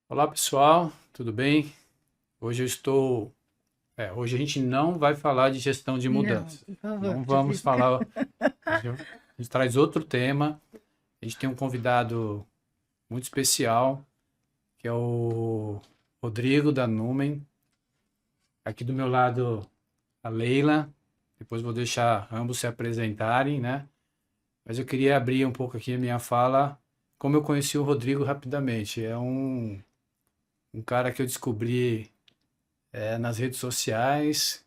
Olá pessoal, tudo bem? Hoje eu estou. Hoje a gente não vai falar de gestão de Não, mudança. por favor, Não vamos difícil. falar. A gente traz outro tema. A gente tem um convidado muito especial, que é o Rodrigo da Numen. Aqui do meu lado, a Leila. Depois vou deixar ambos se apresentarem, né? Mas eu queria abrir um pouco aqui a minha fala, como eu conheci o Rodrigo rapidamente. É um cara que eu descobri nas redes sociais.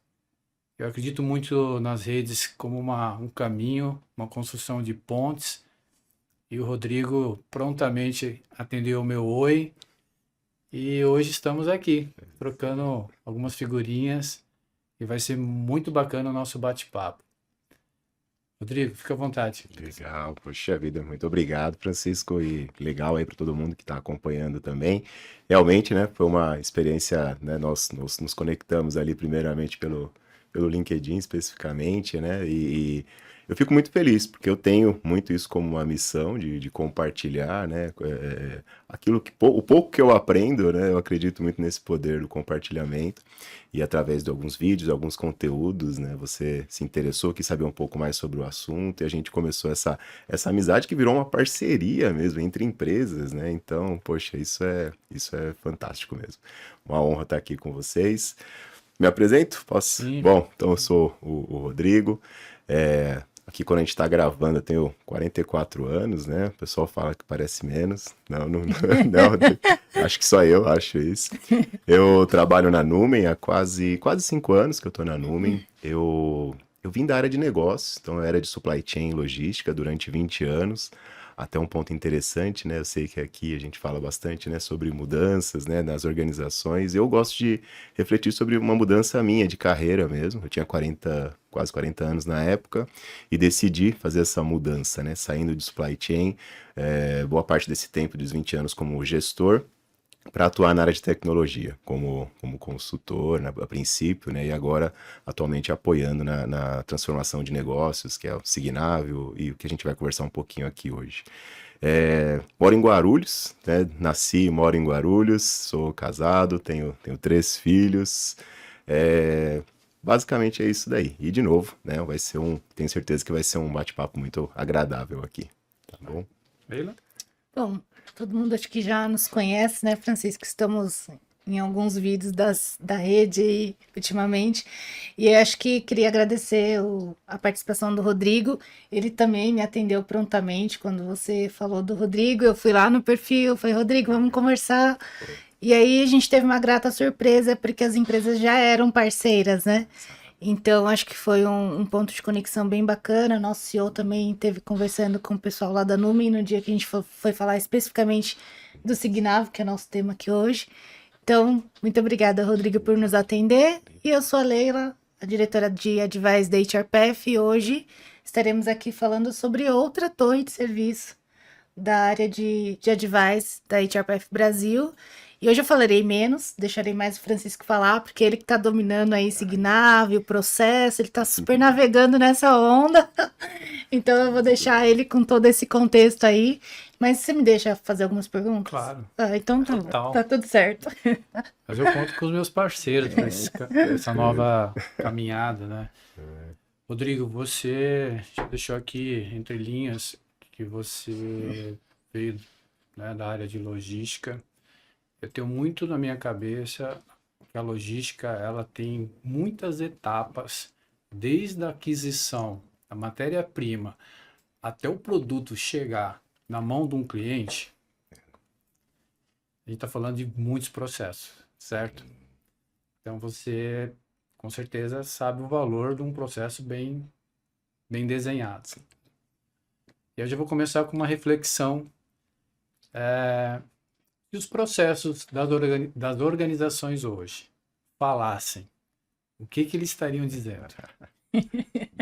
Eu acredito muito nas redes como um caminho, uma construção de pontes. E o Rodrigo prontamente atendeu o meu oi. E hoje estamos aqui, trocando algumas figurinhas. E vai ser muito bacana o nosso bate-papo. Rodrigo, fica à vontade. Legal, poxa vida, muito obrigado, Francisco, e legal aí para todo mundo que está acompanhando também. Realmente, né, foi uma experiência, né, nós nos conectamos ali primeiramente pelo LinkedIn especificamente, né, e eu fico muito feliz, porque eu tenho muito isso como uma missão de compartilhar, né, aquilo o pouco que eu aprendo, né, eu acredito muito nesse poder do compartilhamento, e através de alguns vídeos, alguns conteúdos, né, você se interessou, quis saber um pouco mais sobre o assunto, e a gente começou essa amizade que virou uma parceria mesmo entre empresas, né? Então, poxa, isso é fantástico mesmo. Uma honra estar aqui com vocês. Me apresento? Posso? Sim, Bom, então eu sou o Rodrigo. Aqui quando a gente está gravando, eu tenho 44 anos, né? O pessoal fala que parece menos. Não, não, não, acho que só eu acho isso. Eu trabalho na Numen há quase 5 anos que eu estou na Numen. Eu vim da área de negócios, então eu era de supply chain e logística durante 20 anos. Até um ponto interessante, né? Eu sei que aqui a gente fala bastante, né, sobre mudanças, né, nas organizações. Eu gosto de refletir sobre uma mudança minha de carreira mesmo. Eu tinha quase 40 anos na época e decidi fazer essa mudança, né, saindo de supply chain, boa parte desse tempo, dos 20 anos como gestor, para atuar na área de tecnologia, como consultor, a princípio, né, e agora atualmente apoiando na transformação de negócios, que é o Signável e o que a gente vai conversar um pouquinho aqui hoje. Moro em Guarulhos, né, nasci e moro em Guarulhos, sou casado, tenho 3 filhos, basicamente é isso daí. E de novo, né, tenho certeza que vai ser um bate-papo muito agradável aqui, tá bom? Leila? Bom, todo mundo acho que já nos conhece, né, Francisco? Estamos em alguns vídeos da rede aí, ultimamente. E eu acho que queria agradecer a participação do Rodrigo. Ele também me atendeu prontamente quando você falou do Rodrigo. Eu fui lá no perfil, falei, Rodrigo, vamos conversar. E aí a gente teve uma grata surpresa, porque as empresas já eram parceiras, né? Então, acho que foi um ponto de conexão bem bacana. Nosso CEO também teve conversando com o pessoal lá da Numen no dia que a gente foi falar especificamente do Signavo, que é nosso tema aqui hoje. Então, muito obrigada, Rodrigo, por nos atender. E eu sou a Leila, a diretora de Advice da HRPF, e hoje estaremos aqui falando sobre outra torre de serviço da área de Advice da HRPF Brasil. E hoje eu falarei menos, deixarei mais o Francisco falar, porque ele que tá dominando aí Signave, o processo, ele tá super navegando nessa onda. Então eu vou deixar ele com todo esse contexto aí. Mas você me deixa fazer algumas perguntas? Claro, Ah, então tá bom, total. tá tudo certo. Mas eu conto com os meus parceiros para essa nova caminhada, né? Rodrigo, você já deixou aqui entre linhas que você veio, né, da área de logística. Eu tenho muito na minha cabeça que a logística ela tem muitas etapas, desde a aquisição da matéria-prima até o produto chegar na mão de um cliente. A gente está falando de muitos processos, certo? Então você com certeza sabe o valor de um processo bem desenhado. E eu já vou começar com uma reflexão. Se os processos das organizações hoje falassem, o que eles estariam dizendo?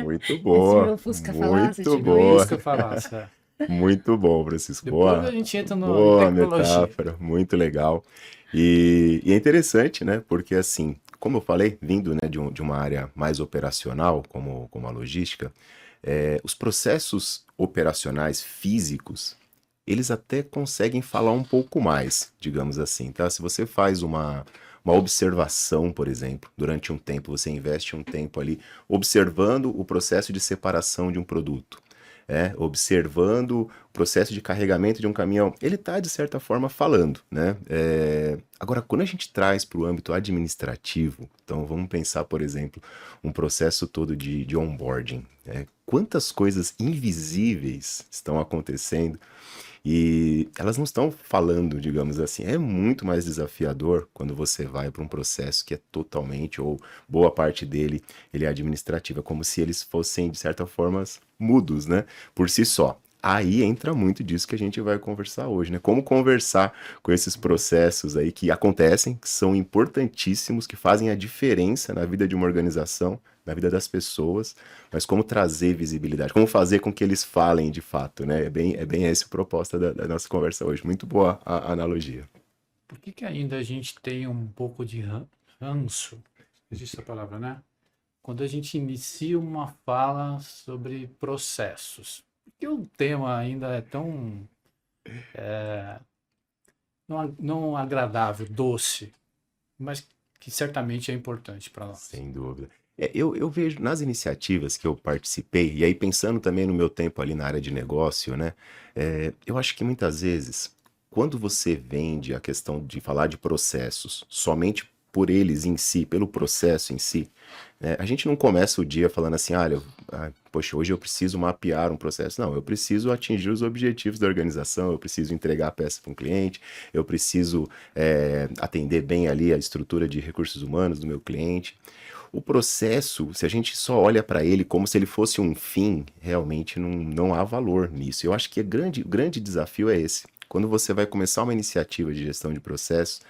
Muito É se boa, meu Fusca falasse, muito tipo boa, isso. Busca falasse. muito bom, Francisco. Depois a Boa, gente entra em boa tecnologia. metáfora, muito legal. E é interessante, né? Porque assim, como eu falei, vindo, né, de uma área mais operacional, como a logística, os processos operacionais físicos, eles até conseguem falar um pouco mais, digamos assim, tá? Se você faz uma observação, por exemplo, durante um tempo, você investe um tempo ali observando o processo de separação de um produto, observando o processo de carregamento de um caminhão, ele está, de certa forma, falando, né? Agora, quando a gente traz para o âmbito administrativo, então vamos pensar, por exemplo, um processo todo de onboarding, né? Quantas coisas invisíveis estão acontecendo e elas não estão falando, digamos assim. É muito mais desafiador quando você vai para um processo que é totalmente, ou boa parte dele, ele é administrativo. É como se eles fossem, de certa forma, mudos, né? Por si só. Aí entra muito disso que a gente vai conversar hoje, né? Como conversar com esses processos aí que acontecem, que são importantíssimos, que fazem a diferença na vida de uma organização, na vida das pessoas, mas como trazer visibilidade, como fazer com que eles falem de fato, né? É bem essa a proposta da nossa conversa hoje. Muito boa a analogia. Por que que ainda a gente tem um pouco de ranço? Existe essa palavra, né? Quando a gente inicia uma fala sobre processos. Porque o tema ainda é tão não agradável, doce, mas que certamente é importante para nós. Sem dúvida. Eu vejo nas iniciativas que eu participei, e aí pensando também no meu tempo ali na área de negócio, né? Eu acho que muitas vezes, quando você vende a questão de falar de processos somente por eles em si, pelo processo em si, né, a gente não começa o dia falando assim, olha, poxa, hoje eu preciso mapear um processo. Não, eu preciso atingir os objetivos da organização, eu preciso entregar a peça para um cliente, eu preciso atender bem ali a estrutura de recursos humanos do meu cliente. O processo, se a gente só olha para ele como se ele fosse um fim, realmente não há valor nisso. Eu acho que o grande desafio é esse. Quando você vai começar uma iniciativa de gestão de processos,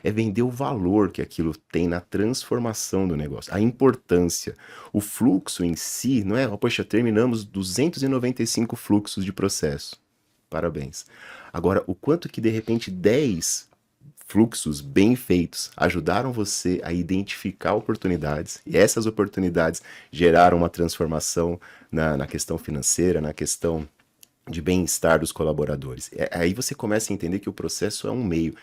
é vender o valor que aquilo tem na transformação do negócio, a importância. O fluxo em si, não é, poxa, terminamos 295 fluxos de processo. Parabéns. Agora, o quanto que de repente 10 fluxos bem feitos ajudaram você a identificar oportunidades, e essas oportunidades geraram uma transformação na questão financeira, na questão de bem-estar dos colaboradores. Aí você começa a entender que o processo é um meio.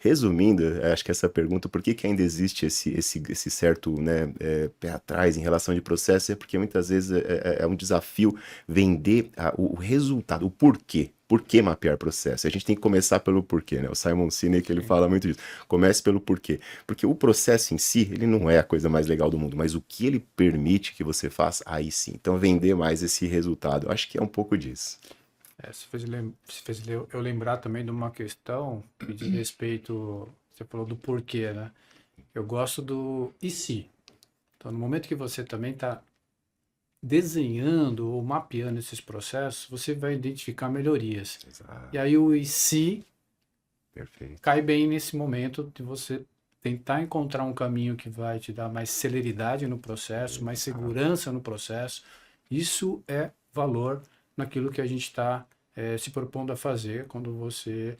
Resumindo, acho que essa pergunta, por que ainda existe esse certo, né, pé atrás em relação de processo, é porque muitas vezes é um desafio vender o resultado, o porquê. Por que mapear processo? A gente tem que começar pelo porquê, né? O Simon Sinek, ele fala muito disso. Comece pelo porquê. Porque o processo em si, ele não é a coisa mais legal do mundo, mas o que ele permite que você faça, aí sim. Então, vender mais esse resultado, eu acho que é um pouco disso. Você fez eu lembrar também de uma questão que diz respeito, você falou do porquê, né? Eu gosto do e se. Então, no momento que você também está desenhando ou mapeando esses processos, você vai identificar melhorias. Exato. E aí o e se Perfeito. cai bem nesse momento de você tentar encontrar um caminho que vai te dar mais celeridade no processo, mais segurança no processo. Isso é valor naquilo que a gente está se propondo a fazer quando você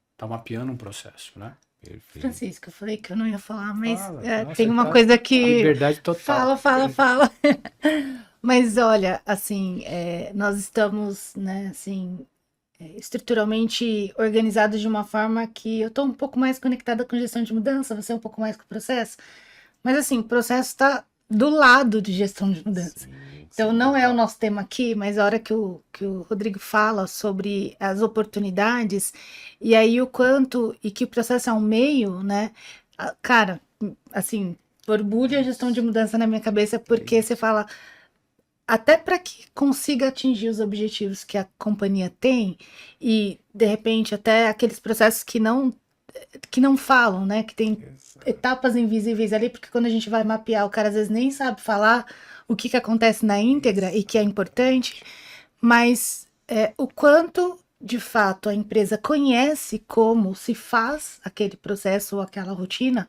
está mapeando um processo, né? Perfeito. Francisco, eu falei que eu não ia falar, mas Nossa, tem uma tá coisa que... liberdade total. Fala. Mas olha, assim, nós estamos, né, assim, estruturalmente organizados de uma forma que eu estou um pouco mais conectada com gestão de mudança, você um pouco mais com o processo. Mas assim, o processo está do lado de gestão de mudança. Sim, Então, sim. não é o nosso tema aqui, mas a hora que o Rodrigo fala sobre as oportunidades, e aí o quanto, e que o processo é um meio, né? Cara, assim, borbulha a gestão de mudança na minha cabeça, porque você fala, até para que consiga atingir os objetivos que a companhia tem, e de repente até aqueles processos que não falam, né? Que tem etapas invisíveis ali, porque quando a gente vai mapear, o cara às vezes nem sabe falar o que acontece na íntegra e que é importante, mas o quanto de fato a empresa conhece como se faz aquele processo ou aquela rotina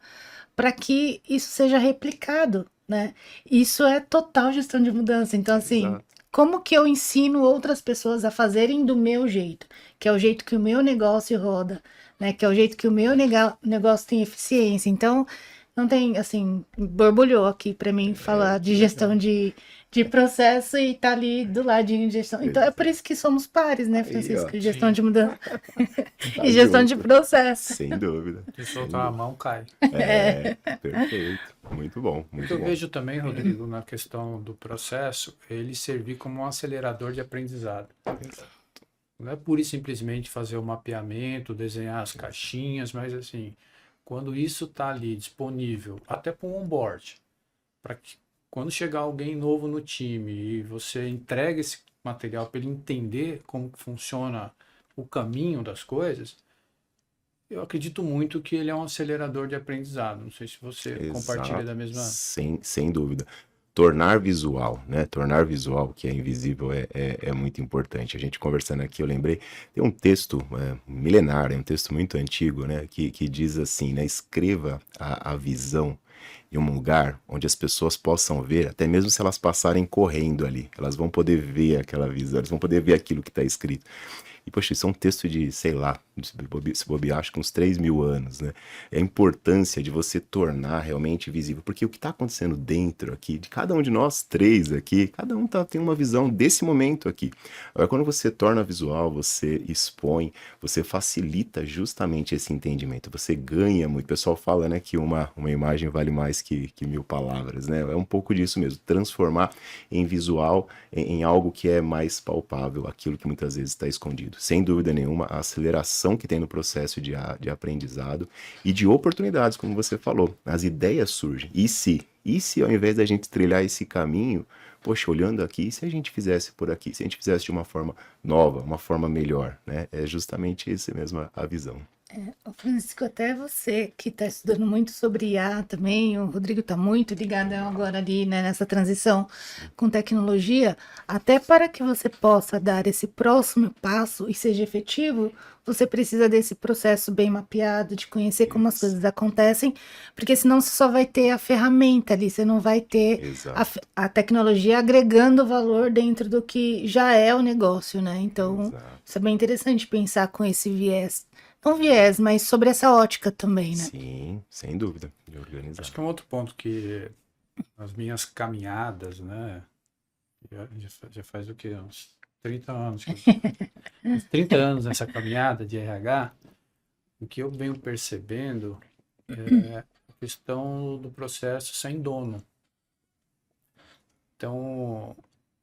para que isso seja replicado, né? Isso é total gestão de mudança. Então, assim, Exato. como que eu ensino outras pessoas a fazerem do meu jeito, que é o jeito que o meu negócio roda, né? Que é o jeito que o meu negócio tem eficiência. Então, não tem, assim, borbulhou aqui para mim falar de gestão de de processo e tá ali do ladinho de gestão. Então é por isso que somos pares, né, Aí, Francisco? ó. Gestão de mudança Tá e gestão de junto. processo. Sem dúvida. Se soltar a mão, cai. É, perfeito. Muito bom, O que muito eu bom. vejo também, Rodrigo, na questão do processo, é ele servir como um acelerador de aprendizado. Não é pura e simplesmente fazer o mapeamento, desenhar as caixinhas, mas assim, quando isso está ali disponível, até para um onboard, para que quando chegar alguém novo no time e você entrega esse material para ele entender como que funciona o caminho das coisas, eu acredito muito que ele é um acelerador de aprendizado. Não sei se você compartilha Exato. da mesma. Sem dúvida. Tornar visual, né? Tornar visual, que é invisível, é muito importante. A gente conversando aqui, eu lembrei, tem um texto milenário, um texto muito antigo, né? Que diz assim, né? Escreva a visão em um lugar onde as pessoas possam ver, até mesmo se elas passarem correndo ali, elas vão poder ver aquela visão, elas vão poder ver aquilo que está escrito. E, poxa, isso é um texto de, sei lá, se bobear, acho que uns 3.000 anos, né? É a importância de você tornar realmente visível. Porque o que está acontecendo dentro aqui, de cada um de nós três aqui, cada um tem uma visão desse momento aqui. Agora, quando você torna visual, você expõe, você facilita justamente esse entendimento. Você ganha muito. O pessoal fala, né, que uma imagem vale mais que 1.000 palavras, né? É um pouco disso mesmo. Transformar em visual, em algo que é mais palpável, aquilo que muitas vezes está escondido. Sem dúvida nenhuma, a aceleração que tem no processo de aprendizado e de oportunidades, como você falou. As ideias surgem. E se ao invés da gente trilhar esse caminho, poxa, olhando aqui, se a gente fizesse por aqui, se a gente fizesse de uma forma nova, uma forma melhor, né? É justamente essa mesma a visão. Ô, Francisco, até você que está estudando muito sobre IA também, o Rodrigo está muito ligado agora ali, né, nessa transição com tecnologia, até para que você possa dar esse próximo passo e seja efetivo, você precisa desse processo bem mapeado, de conhecer como as coisas acontecem, porque senão você só vai ter a ferramenta ali, você não vai ter Exato. a tecnologia agregando valor dentro do que já é o negócio, né? Então, Exato. isso é bem interessante pensar com esse viés. Não viés, mas sobre essa ótica também, né? Sim, sem dúvida, de Acho organizar. que é um outro ponto que nas minhas caminhadas, né? Já faz o quê? Uns 30 anos. Uns 30 anos nessa caminhada de RH, o que eu venho percebendo é a questão do processo sem dono. Então,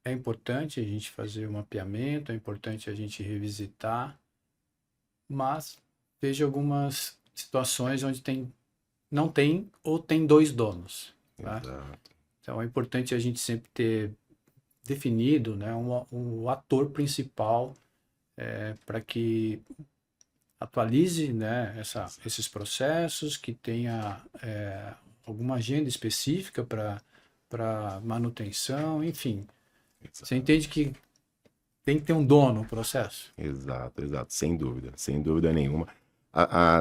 é importante a gente fazer o mapeamento, é importante a gente revisitar, mas vejo algumas situações onde não tem ou tem dois donos. Tá? Exato. Então, é importante a gente sempre ter definido, né, um ator principal para que atualize, né, esses processos, que tenha alguma agenda específica para manutenção, enfim. Você entende que tem que ter um dono no processo? Exato, sem dúvida nenhuma.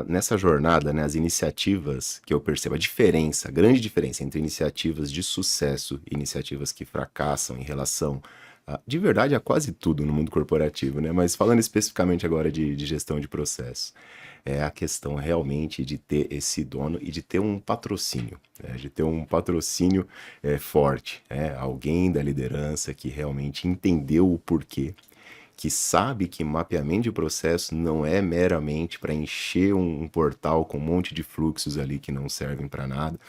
Nessa jornada, né, as iniciativas que eu percebo, a grande diferença entre iniciativas de sucesso e iniciativas que fracassam em relação, de verdade, a quase tudo no mundo corporativo, né? Mas falando especificamente agora de gestão de processos, é a questão realmente de ter esse dono e de ter um patrocínio, né? De ter um patrocínio forte, alguém da liderança que realmente entendeu o porquê, que sabe que mapeamento de processo não é meramente para encher um portal com um monte de fluxos ali que não servem para nada.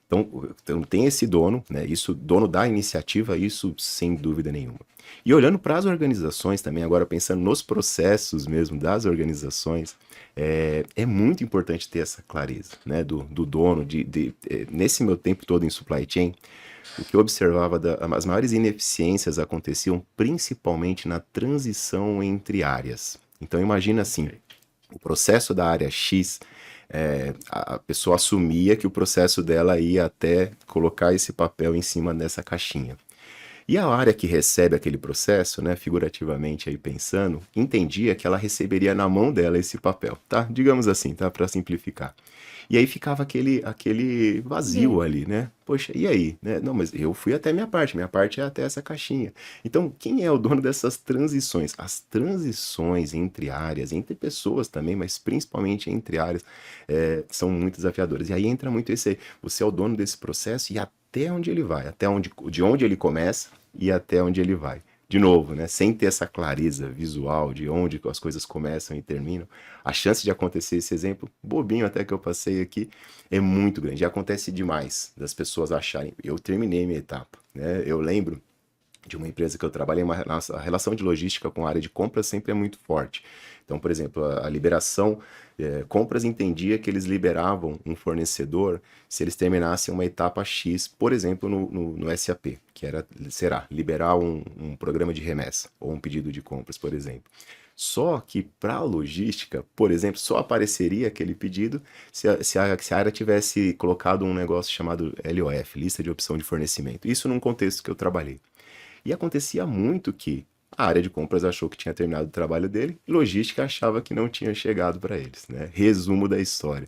Então tem esse dono, né? Isso, dono da iniciativa, isso sem dúvida nenhuma. E olhando para as organizações também, agora pensando nos processos mesmo das organizações, é muito importante ter essa clareza, né? Do dono, nesse meu tempo todo em supply chain, o que eu observava, as maiores ineficiências aconteciam principalmente na transição entre áreas. Então imagina assim, o processo da área X, a pessoa assumia que o processo dela ia até colocar esse papel em cima dessa caixinha. E a área que recebe aquele processo, né, figurativamente aí pensando, entendia que ela receberia na mão dela esse papel, tá? Digamos assim, tá? Para simplificar. E aí ficava aquele vazio ali, né? Poxa, e aí? Né? Não, mas eu fui até minha parte é até essa caixinha. Então, quem é o dono dessas transições? As transições entre áreas, entre pessoas também, mas principalmente entre áreas, são muito desafiadoras. E aí entra muito esse aí, você é o dono desse processo e até onde ele vai, de onde ele começa e até onde ele vai. De novo, né, sem ter essa clareza visual de onde as coisas começam e terminam, a chance de acontecer esse exemplo, bobinho até que eu passei aqui, é muito grande. E acontece demais das pessoas acharem, eu terminei minha etapa, né? Eu lembro de uma empresa que eu trabalhei, a relação de logística com a área de compras sempre é muito forte. Então, por exemplo, a liberação, compras entendia que eles liberavam um fornecedor se eles terminassem uma etapa X, por exemplo, no SAP, que será liberar um programa de remessa ou um pedido de compras, por exemplo. Só que para a logística, por exemplo, só apareceria aquele pedido se a área tivesse colocado um negócio chamado LOF, Lista de Opção de Fornecimento. Isso num contexto que eu trabalhei. E acontecia muito que a área de compras achou que tinha terminado o trabalho dele, e logística achava que não tinha chegado para eles, né? Resumo da história.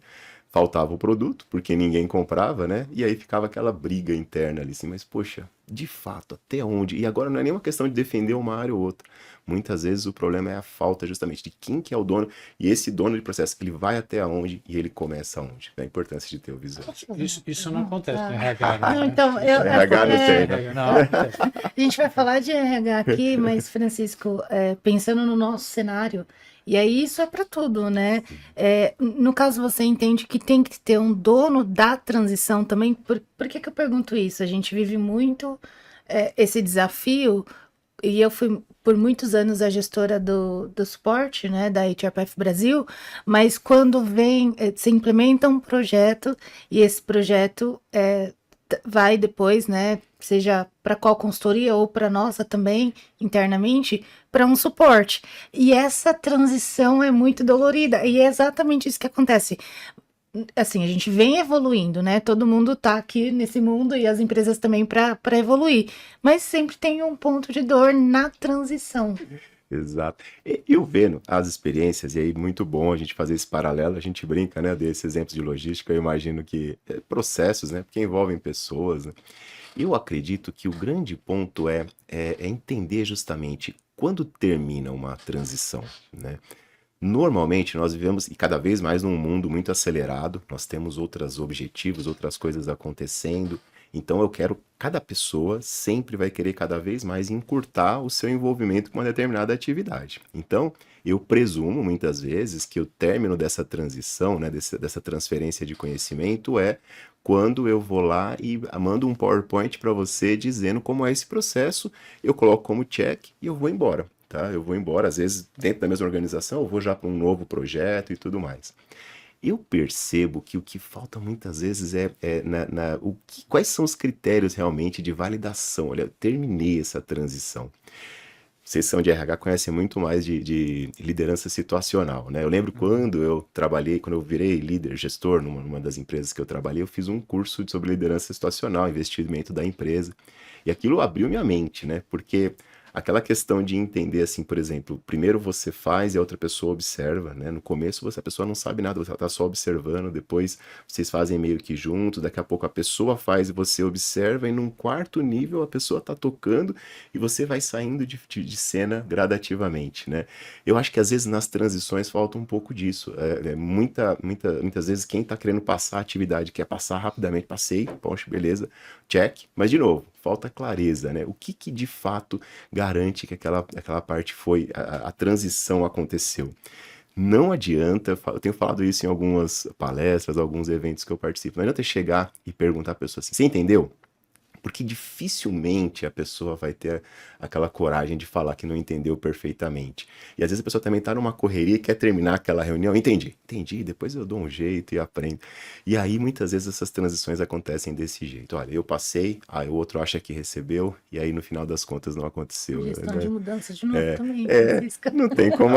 Faltava o produto, porque ninguém comprava, né? E aí ficava aquela briga interna ali, assim, mas poxa, de fato, até onde? E agora não é nenhuma questão de defender uma área ou outra. Muitas vezes o problema é a falta justamente de quem que é o dono, e esse dono de processo, ele vai até onde e ele começa aonde. É a importância de ter o visual. Isso não acontece no RH, Não, né? então, RH não tem, né? Não, não tem. a gente vai falar de RH aqui, mas, Francisco, pensando no nosso cenário, e aí isso é para tudo, né? No caso, você entende que tem que ter um dono da transição também? Por que que eu pergunto isso? A gente vive muito esse desafio, e eu fui por muitos anos a gestora do suporte, né, da HRPF Brasil, mas quando se implementa um projeto, e esse projeto vai depois, né, seja para qual consultoria ou para nossa também, internamente, para um suporte. E essa transição é muito dolorida, e é exatamente isso que acontece. Assim, a gente vem evoluindo, né? Todo mundo tá aqui nesse mundo e as empresas também para evoluir, mas sempre tem um ponto de dor na transição. Exato. E eu vendo as experiências, e aí muito bom a gente fazer esse paralelo, a gente brinca, né, desses exemplos de logística, eu imagino que processos, né, porque envolvem pessoas, né? Eu acredito que o grande ponto é entender justamente quando termina uma transição, né? Normalmente nós vivemos, e cada vez mais num mundo muito acelerado, nós temos outros objetivos, outras coisas acontecendo, então cada pessoa sempre vai querer cada vez mais encurtar o seu envolvimento com uma determinada atividade. Então, eu presumo muitas vezes que o término dessa transição, né, dessa transferência de conhecimento quando eu vou lá e mando um PowerPoint para você dizendo como é esse processo, eu coloco como check e eu vou embora. Tá? Eu vou embora, às vezes dentro da mesma organização, eu vou já para um novo projeto e tudo mais. Eu percebo que o que falta muitas vezes quais são os critérios realmente de validação. Olha, eu terminei essa transição. Vocês são de RH, conhecem muito mais de liderança situacional, né? Eu lembro quando eu virei líder, gestor numa das empresas que eu trabalhei, eu fiz um curso sobre liderança situacional, investimento da empresa. E aquilo abriu minha mente, né? Porque aquela questão de entender, assim, por exemplo, primeiro você faz e a outra pessoa observa, né? No começo a pessoa não sabe nada, você está só observando, depois vocês fazem meio que juntos, daqui a pouco a pessoa faz e você observa, e num quarto nível a pessoa está tocando e você vai saindo de cena gradativamente, né? Eu acho que às vezes nas transições falta um pouco disso. Muitas vezes quem está querendo passar a atividade quer passar rapidamente, passei, poxa, beleza, check, mas de novo, falta clareza, né? O que de fato garante que aquela parte a transição aconteceu. Não adianta, eu tenho falado isso em algumas palestras, alguns eventos que eu participo, não adianta chegar e perguntar à pessoa assim, você entendeu? Porque dificilmente a pessoa vai ter aquela coragem de falar que não entendeu perfeitamente. E às vezes a pessoa também está numa correria e quer terminar aquela reunião. Entendi, depois eu dou um jeito e aprendo. E aí muitas vezes essas transições acontecem desse jeito. Olha, eu passei, aí o outro acha que recebeu, e aí no final das contas não aconteceu. Gestão Né? de mudança de novo também, Francisca. Não tem como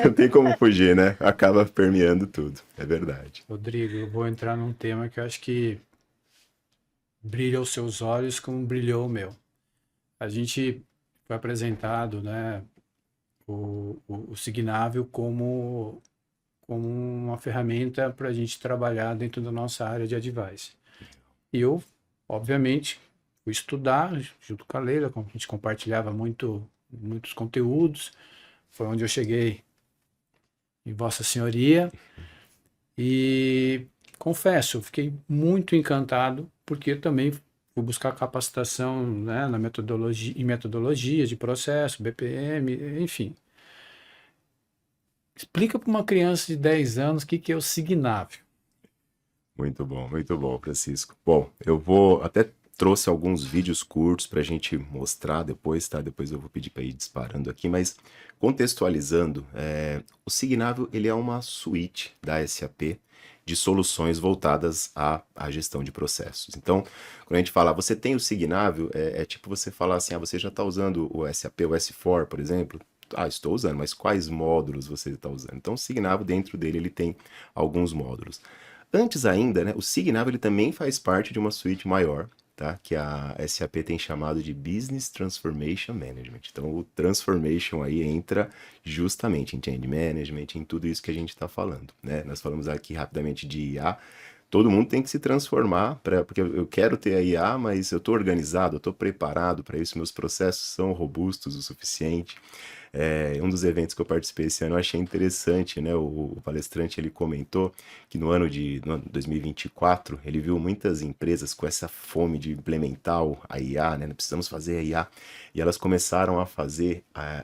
não tem como fugir, né? Acaba permeando tudo, é verdade. Rodrigo, eu vou entrar num tema que eu acho que brilha os seus olhos como brilhou o meu. A gente foi apresentado, né, o Signável como uma ferramenta para a gente trabalhar dentro da nossa área de advice. E eu, obviamente, fui estudar junto com a Leila, a gente compartilhava muitos conteúdos, foi onde eu cheguei em Vossa Senhoria, e confesso, fiquei muito encantado, porque eu também fui buscar capacitação, né, em metodologia de processo, BPM, enfim. Explica para uma criança de 10 anos o que é o Signável. Muito bom, Francisco. Bom, até trouxe alguns vídeos curtos para a gente mostrar depois, tá? Depois eu vou pedir para ir disparando aqui, mas contextualizando, o Signável ele é uma suíte da SAP de soluções voltadas à gestão de processos. Então, quando a gente fala, você tem o Signável, é tipo você falar assim, você já está usando o SAP, o S4, por exemplo? Estou usando, mas quais módulos você está usando? Então, o Signável, dentro dele, ele tem alguns módulos. Antes ainda, né, o Signável ele também faz parte de uma suíte maior, tá? Que a SAP tem chamado de Business Transformation Management. Então, o Transformation aí entra justamente em Change Management, em tudo isso que a gente está falando, né? Nós falamos aqui rapidamente de IA. Todo mundo tem que se transformar, porque eu quero ter a IA, mas eu estou organizado, eu estou preparado para isso, meus processos são robustos o suficiente. Um dos eventos que eu participei esse ano eu achei interessante, né? O palestrante ele comentou que no ano de 2024 ele viu muitas empresas com essa fome de implementar a IA, né? Precisamos fazer a IA, e elas começaram a fazer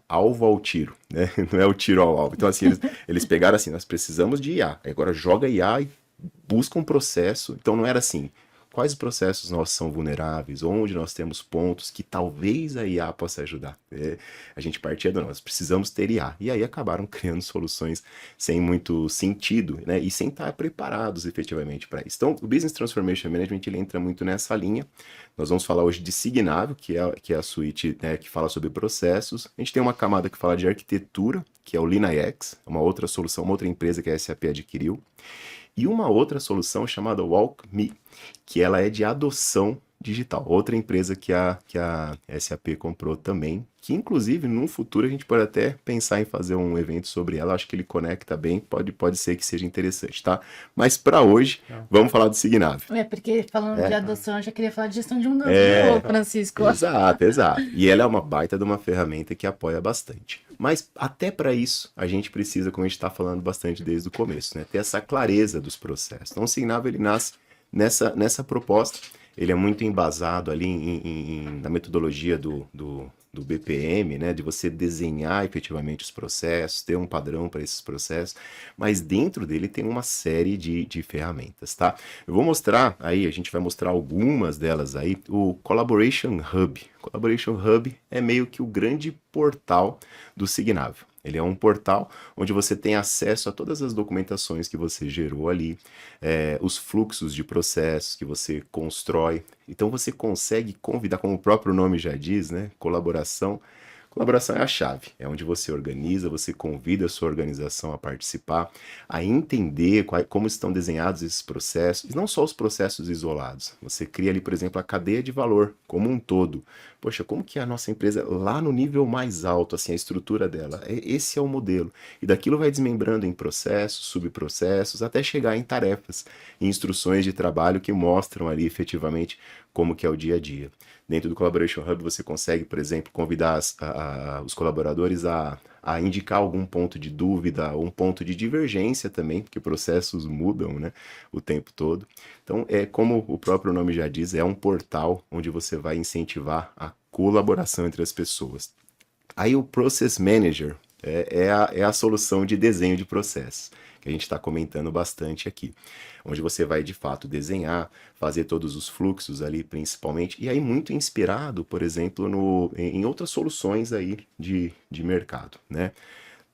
alvo ao tiro, né? Não é o tiro ao alvo. Então assim, eles pegaram assim, nós precisamos de IA, agora joga IA e busca um processo. Então não era assim, quais processos nós são vulneráveis, onde nós temos pontos que talvez a IA possa ajudar. A gente partia do nós precisamos ter IA. E aí acabaram criando soluções sem muito sentido, né? E sem estar preparados efetivamente para isso. Então, o Business Transformation Management ele entra muito nessa linha. Nós vamos falar hoje de Signável, que é a suíte, né, que fala sobre processos. A gente tem uma camada que fala de arquitetura, que é o LeanIX, uma outra solução, uma outra empresa que a SAP adquiriu. E uma outra solução chamada WalkMe, que ela é de adoção digital. Outra empresa que a SAP comprou também, que inclusive no futuro a gente pode até pensar em fazer um evento sobre ela. Acho que ele conecta bem, pode ser que seja interessante, tá? Mas para hoje, vamos falar do Signável. Porque falando de adoção, eu já queria falar de gestão de mudança, Francisco. Exato. E ela é uma baita de uma ferramenta que apoia bastante. Mas até para isso, a gente precisa, como a gente está falando bastante desde o começo, né, ter essa clareza dos processos. Então, o Signável ele nasce nessa proposta. Ele é muito embasado ali na metodologia do BPM, né, de você desenhar efetivamente os processos, ter um padrão para esses processos, mas dentro dele tem uma série de ferramentas, tá? Eu vou mostrar aí, a gente vai mostrar algumas delas aí, o Collaboration Hub. O Collaboration Hub é meio que o grande portal do Signável. Ele é um portal onde você tem acesso a todas as documentações que você gerou ali, os fluxos de processos que você constrói. Então você consegue convidar, como o próprio nome já diz, né? Colaboração. Colaboração é a chave, é onde você organiza, você convida a sua organização a participar, a entender como estão desenhados esses processos, e não só os processos isolados. Você cria ali, por exemplo, a cadeia de valor como um todo. Poxa, como que é a nossa empresa lá no nível mais alto, assim, a estrutura dela? Esse é o modelo. E daquilo vai desmembrando em processos, subprocessos, até chegar em tarefas, em instruções de trabalho que mostram ali efetivamente como que é o dia a dia. Dentro do Collaboration Hub você consegue, por exemplo, convidar os colaboradores a indicar algum ponto de dúvida, um ponto de divergência também, porque processos mudam, né, o tempo todo. Então, como o próprio nome já diz, é um portal onde você vai incentivar a colaboração entre as pessoas. Aí o Process Manager é a solução de desenho de processos, que a gente está comentando bastante aqui, onde você vai de fato desenhar, fazer todos os fluxos ali principalmente, e aí muito inspirado, por exemplo, em outras soluções aí de mercado, né?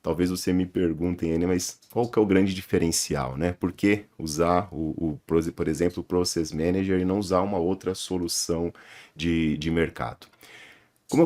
Talvez você me perguntem, mas qual que é o grande diferencial, né? Por que usar, por exemplo, o Process Manager e não usar uma outra solução de mercado?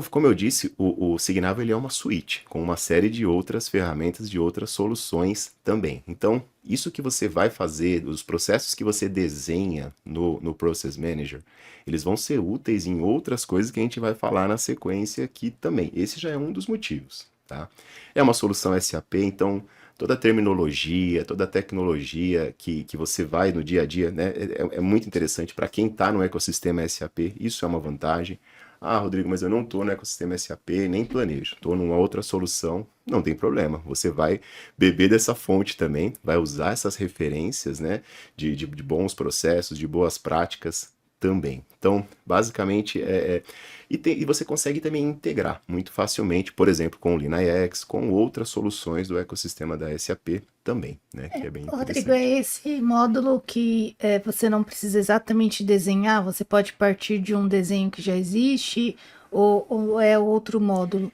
Como eu disse, o Signável ele é uma suíte, com uma série de outras ferramentas, de outras soluções também. Então, isso que você vai fazer, os processos que você desenha no Process Manager, eles vão ser úteis em outras coisas que a gente vai falar na sequência aqui também. Esse já é um dos motivos, tá? É uma solução SAP, então toda a terminologia, toda a tecnologia que você vai no dia a dia, né, é muito interessante para quem está no ecossistema SAP, isso é uma vantagem. Rodrigo, mas eu não estou no ecossistema SAP, nem planejo, estou numa outra solução. Não tem problema, você vai beber dessa fonte também, vai usar essas referências, né, de bons processos, de boas práticas também. Então, basicamente, e você consegue também integrar muito facilmente, por exemplo, com o LeanIX, com outras soluções do ecossistema da SAP também, né? Que é bem Rodrigo, interessante. é esse módulo que você não precisa exatamente desenhar, você pode partir de um desenho que já existe, ou é outro módulo?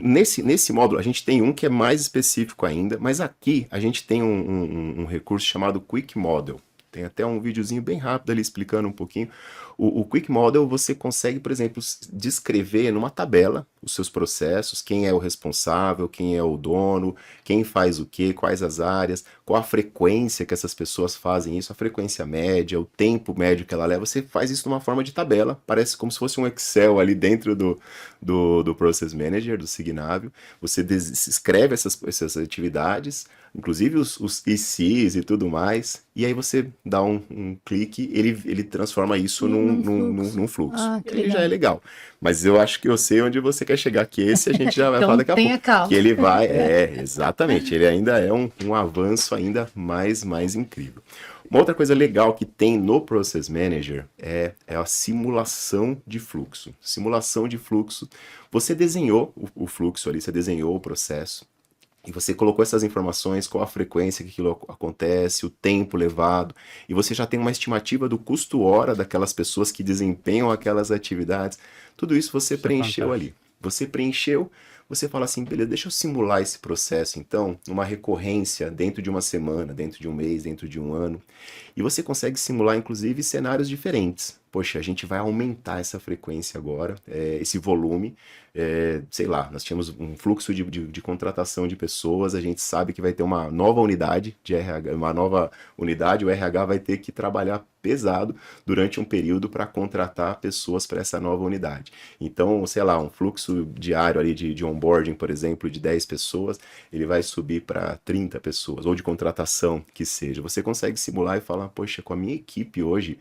Nesse módulo, a gente tem um que é mais específico ainda, mas aqui a gente tem um recurso chamado Quick Model. Tem até um videozinho bem rápido ali explicando um pouquinho. O Quick Model você consegue, por exemplo, descrever numa tabela os seus processos, quem é o responsável, quem é o dono, quem faz o quê, quais as áreas, qual a frequência que essas pessoas fazem isso, a frequência média, o tempo médio que ela leva. Você faz isso numa forma de tabela, parece como se fosse um Excel ali dentro do Process Manager, do Signavio. Você escreve essas atividades, inclusive os ICs e tudo mais, e aí você dá um clique, ele transforma isso num fluxo. Ah, que Ele legal. já é legal. Mas eu acho que eu sei onde você quer chegar, que esse a gente já vai Então falar daqui a tenha pouco. calma. Que ele vai, exatamente, ele ainda é um avanço ainda mais incrível. Uma outra coisa legal que tem no Process Manager é a simulação de fluxo. Simulação de fluxo, você desenhou o fluxo ali, você desenhou o processo, e você colocou essas informações, qual a frequência que aquilo acontece, o tempo levado, e você já tem uma estimativa do custo hora daquelas pessoas que desempenham aquelas atividades. Tudo isso você preencheu fantástico. ali. Você preencheu, você fala assim, beleza, deixa eu simular esse processo então, numa recorrência dentro de uma semana, dentro de um mês, dentro de um ano. E você consegue simular, inclusive, cenários diferentes. Poxa, a gente vai aumentar essa frequência agora, esse volume. Sei lá, nós tínhamos um fluxo de contratação de pessoas, a gente sabe que vai ter uma nova unidade de RH, uma nova unidade, o RH vai ter que trabalhar pesado durante um período para contratar pessoas para essa nova unidade. Então, sei lá, um fluxo diário ali de onboarding, por exemplo, de 10 pessoas, ele vai subir para 30 pessoas, ou de contratação que seja. Você consegue simular e falar, poxa, com a minha equipe hoje,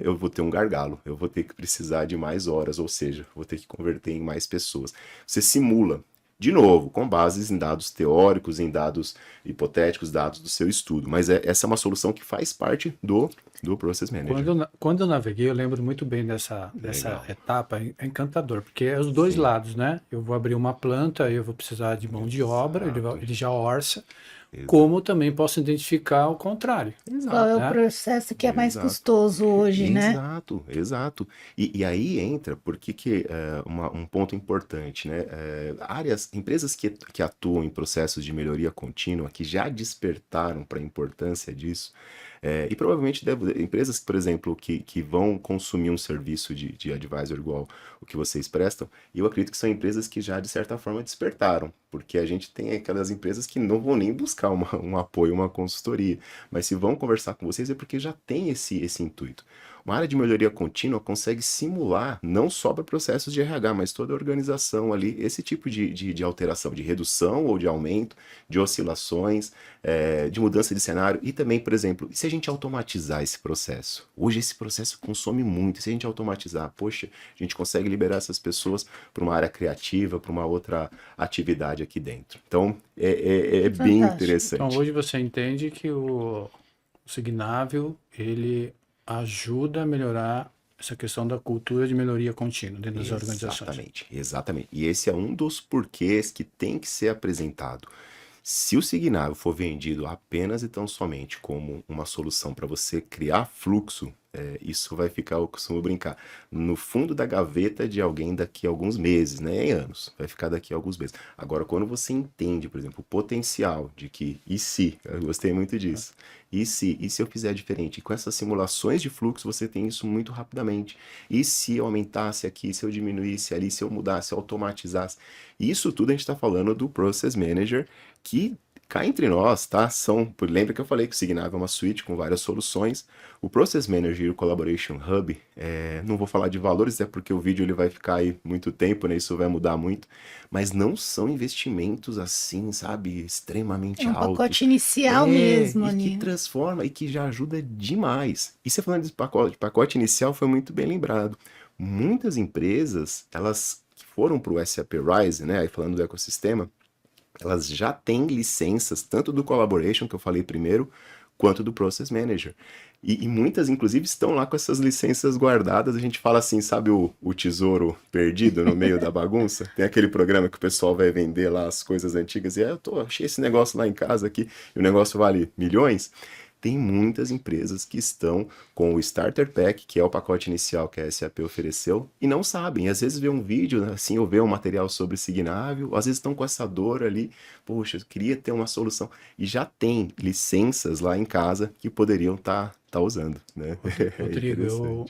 eu vou ter um gargalo, eu vou ter que precisar de mais horas, ou seja, vou ter que converter em mais pessoas. Você simula, de novo, com bases em dados teóricos, em dados hipotéticos, dados do seu estudo, mas essa é uma solução que faz parte do Process Manager. Quando eu naveguei, eu lembro muito bem dessa Legal. etapa, é encantador, porque é os dois Sim. lados, né? Eu vou abrir uma planta, eu vou precisar de mão de obra, ele já orça, Exato. como também posso identificar o contrário. Qual é o né? processo que é mais Exato. custoso hoje, né? Exato. E aí entra, porque um ponto importante, né? Empresas que atuam em processos de melhoria contínua, que já despertaram para a importância disso, e provavelmente empresas, por exemplo, que vão consumir um serviço de advisor igual o que vocês prestam, eu acredito que são empresas que já, de certa forma, despertaram, porque a gente tem aquelas empresas que não vão nem buscar um apoio, uma consultoria, mas se vão conversar com vocês é porque já tem esse intuito. Uma área de melhoria contínua consegue simular, não só para processos de RH, mas toda a organização ali, esse tipo de alteração, de redução ou de aumento, de oscilações, de mudança de cenário e também, por exemplo, e se a gente automatizar esse processo? Hoje esse processo consome muito, e se a gente automatizar, poxa, a gente consegue liberar essas pessoas para uma área criativa, para uma outra atividade aqui dentro. Então, é bem Fantástico. interessante. Então hoje você entende que o Signavio, ele ajuda a melhorar essa questão da cultura de melhoria contínua dentro das organizações. Exatamente. E esse é um dos porquês que tem que ser apresentado. Se o Signavio for vendido apenas e tão somente como uma solução para você criar fluxo, isso vai ficar, eu costumo brincar, no fundo da gaveta de alguém daqui a alguns meses, né? Em anos. Vai ficar daqui a alguns meses. Agora, quando você entende, por exemplo, o potencial de que, e se, eu gostei muito disso, e se eu fizer diferente? E com essas simulações de fluxo, você tem isso muito rapidamente. E se eu aumentasse aqui, se eu diminuísse ali, se eu mudasse, se eu automatizasse? Isso tudo a gente está falando do Process Manager, que cá entre nós, tá? Lembra que eu falei que o Signavio é uma suite com várias soluções. O Process Manager e o Collaboration Hub, não vou falar de valores, até porque o vídeo ele vai ficar aí muito tempo, né? Isso vai mudar muito. Mas não são investimentos assim, sabe? Extremamente É um altos. pacote inicial mesmo E ali. que transforma e que já ajuda demais. E você falando de pacote inicial, foi muito bem lembrado. Muitas empresas, elas que foram para o SAP Rise, né? Aí falando do ecossistema, elas já têm licenças, tanto do Collaboration, que eu falei primeiro, quanto do Process Manager. E muitas, inclusive, estão lá com essas licenças guardadas. A gente fala assim, sabe o tesouro perdido no meio da bagunça? Tem aquele programa que o pessoal vai vender lá as coisas antigas e achei esse negócio lá em casa aqui e o negócio vale milhões. Tem muitas empresas que estão com o Starter Pack, que é o pacote inicial que a SAP ofereceu, e não sabem. Às vezes vê um vídeo, assim, ou vê um material sobre Signavio, às vezes estão com essa dor ali, poxa, eu queria ter uma solução. E já tem licenças lá em casa que poderiam estar usando, né? Rodrigo,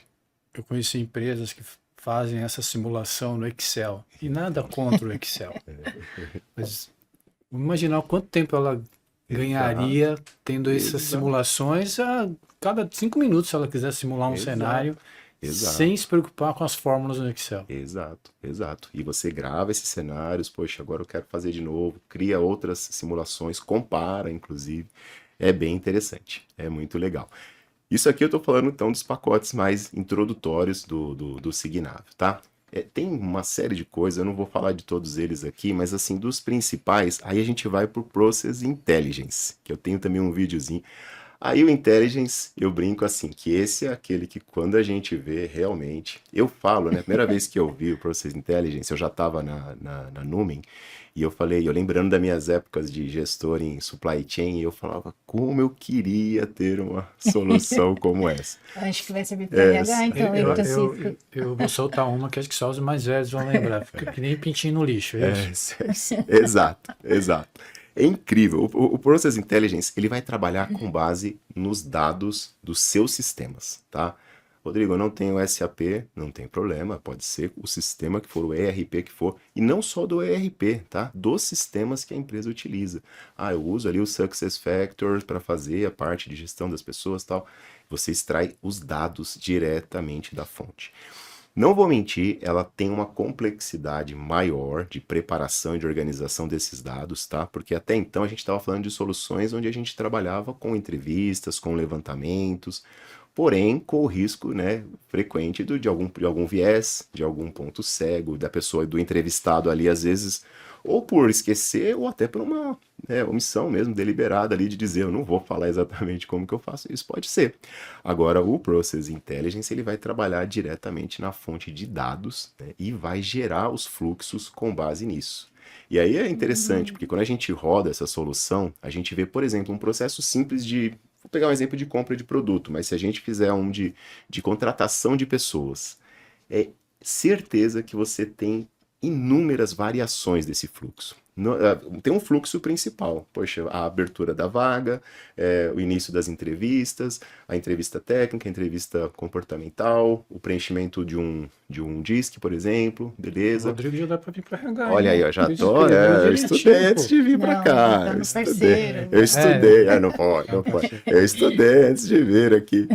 eu conheci empresas que fazem essa simulação no Excel, e nada contra o Excel. Mas vamos imaginar quanto tempo ela ganharia tendo essas simulações a cada 5 minutos, se ela quiser simular um cenário, sem se preocupar com as fórmulas no Excel. Exato. E você grava esses cenários, poxa, agora eu quero fazer de novo, cria outras simulações, compara, inclusive. É bem interessante, é muito legal. Isso aqui eu estou falando, então, dos pacotes mais introdutórios do Signavio, tá? Tem uma série de coisas, eu não vou falar de todos eles aqui, mas assim, dos principais, aí a gente vai pro Process Intelligence, que eu tenho também um videozinho. Aí o Intelligence, eu brinco assim, que esse é aquele que quando a gente vê realmente, eu falo, né, a primeira vez que eu vi o Process Intelligence, eu já estava na Numen, e eu falei, eu lembrando das minhas épocas de gestor em supply chain, eu falava, como eu queria ter uma solução como essa. Acho que vai servir para RH, então, eu vou soltar uma que acho que só os mais velhos vão lembrar, fica que nem pintinho no lixo, é isso? Exato. É incrível. O Process Intelligence, ele vai trabalhar com base nos dados dos seus sistemas, tá? Rodrigo, eu não tenho SAP, não tem problema, pode ser o sistema que for, o ERP que for, e não só do ERP, tá? Dos sistemas que a empresa utiliza. Eu uso ali o SuccessFactors para fazer a parte de gestão das pessoas e tal. Você extrai os dados diretamente da fonte. Não vou mentir, ela tem uma complexidade maior de preparação e de organização desses dados, tá? Porque até então a gente estava falando de soluções onde a gente trabalhava com entrevistas, com levantamentos, porém com o risco, né, frequente de algum viés, de algum ponto cego, da pessoa, do entrevistado ali, às vezes, ou por esquecer, ou até por uma omissão mesmo, deliberada ali de dizer, eu não vou falar exatamente como que eu faço, isso pode ser. Agora, o Process Intelligence, ele vai trabalhar diretamente na fonte de dados, né, e vai gerar os fluxos com base nisso. E aí é interessante, porque quando a gente roda essa solução, a gente vê, por exemplo, um processo simples de... Vou pegar um exemplo de compra de produto, mas se a gente fizer um de contratação de pessoas, é certeza que você tem inúmeras variações desse fluxo. Tem um fluxo principal, poxa, a abertura da vaga, o início das entrevistas, a entrevista técnica, a entrevista comportamental, o preenchimento de um DISC, por exemplo, beleza? O Rodrigo já dá para vir para RH. Olha aí, eu já tô, eu estudei antes de vir para cá. Eu estudei, não pode. Eu estudei antes de vir aqui.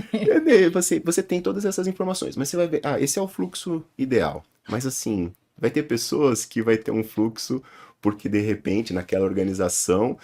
Você tem todas essas informações, mas você vai ver, esse é o fluxo ideal. Mas assim, vai ter pessoas que vai ter um fluxo porque de repente naquela organização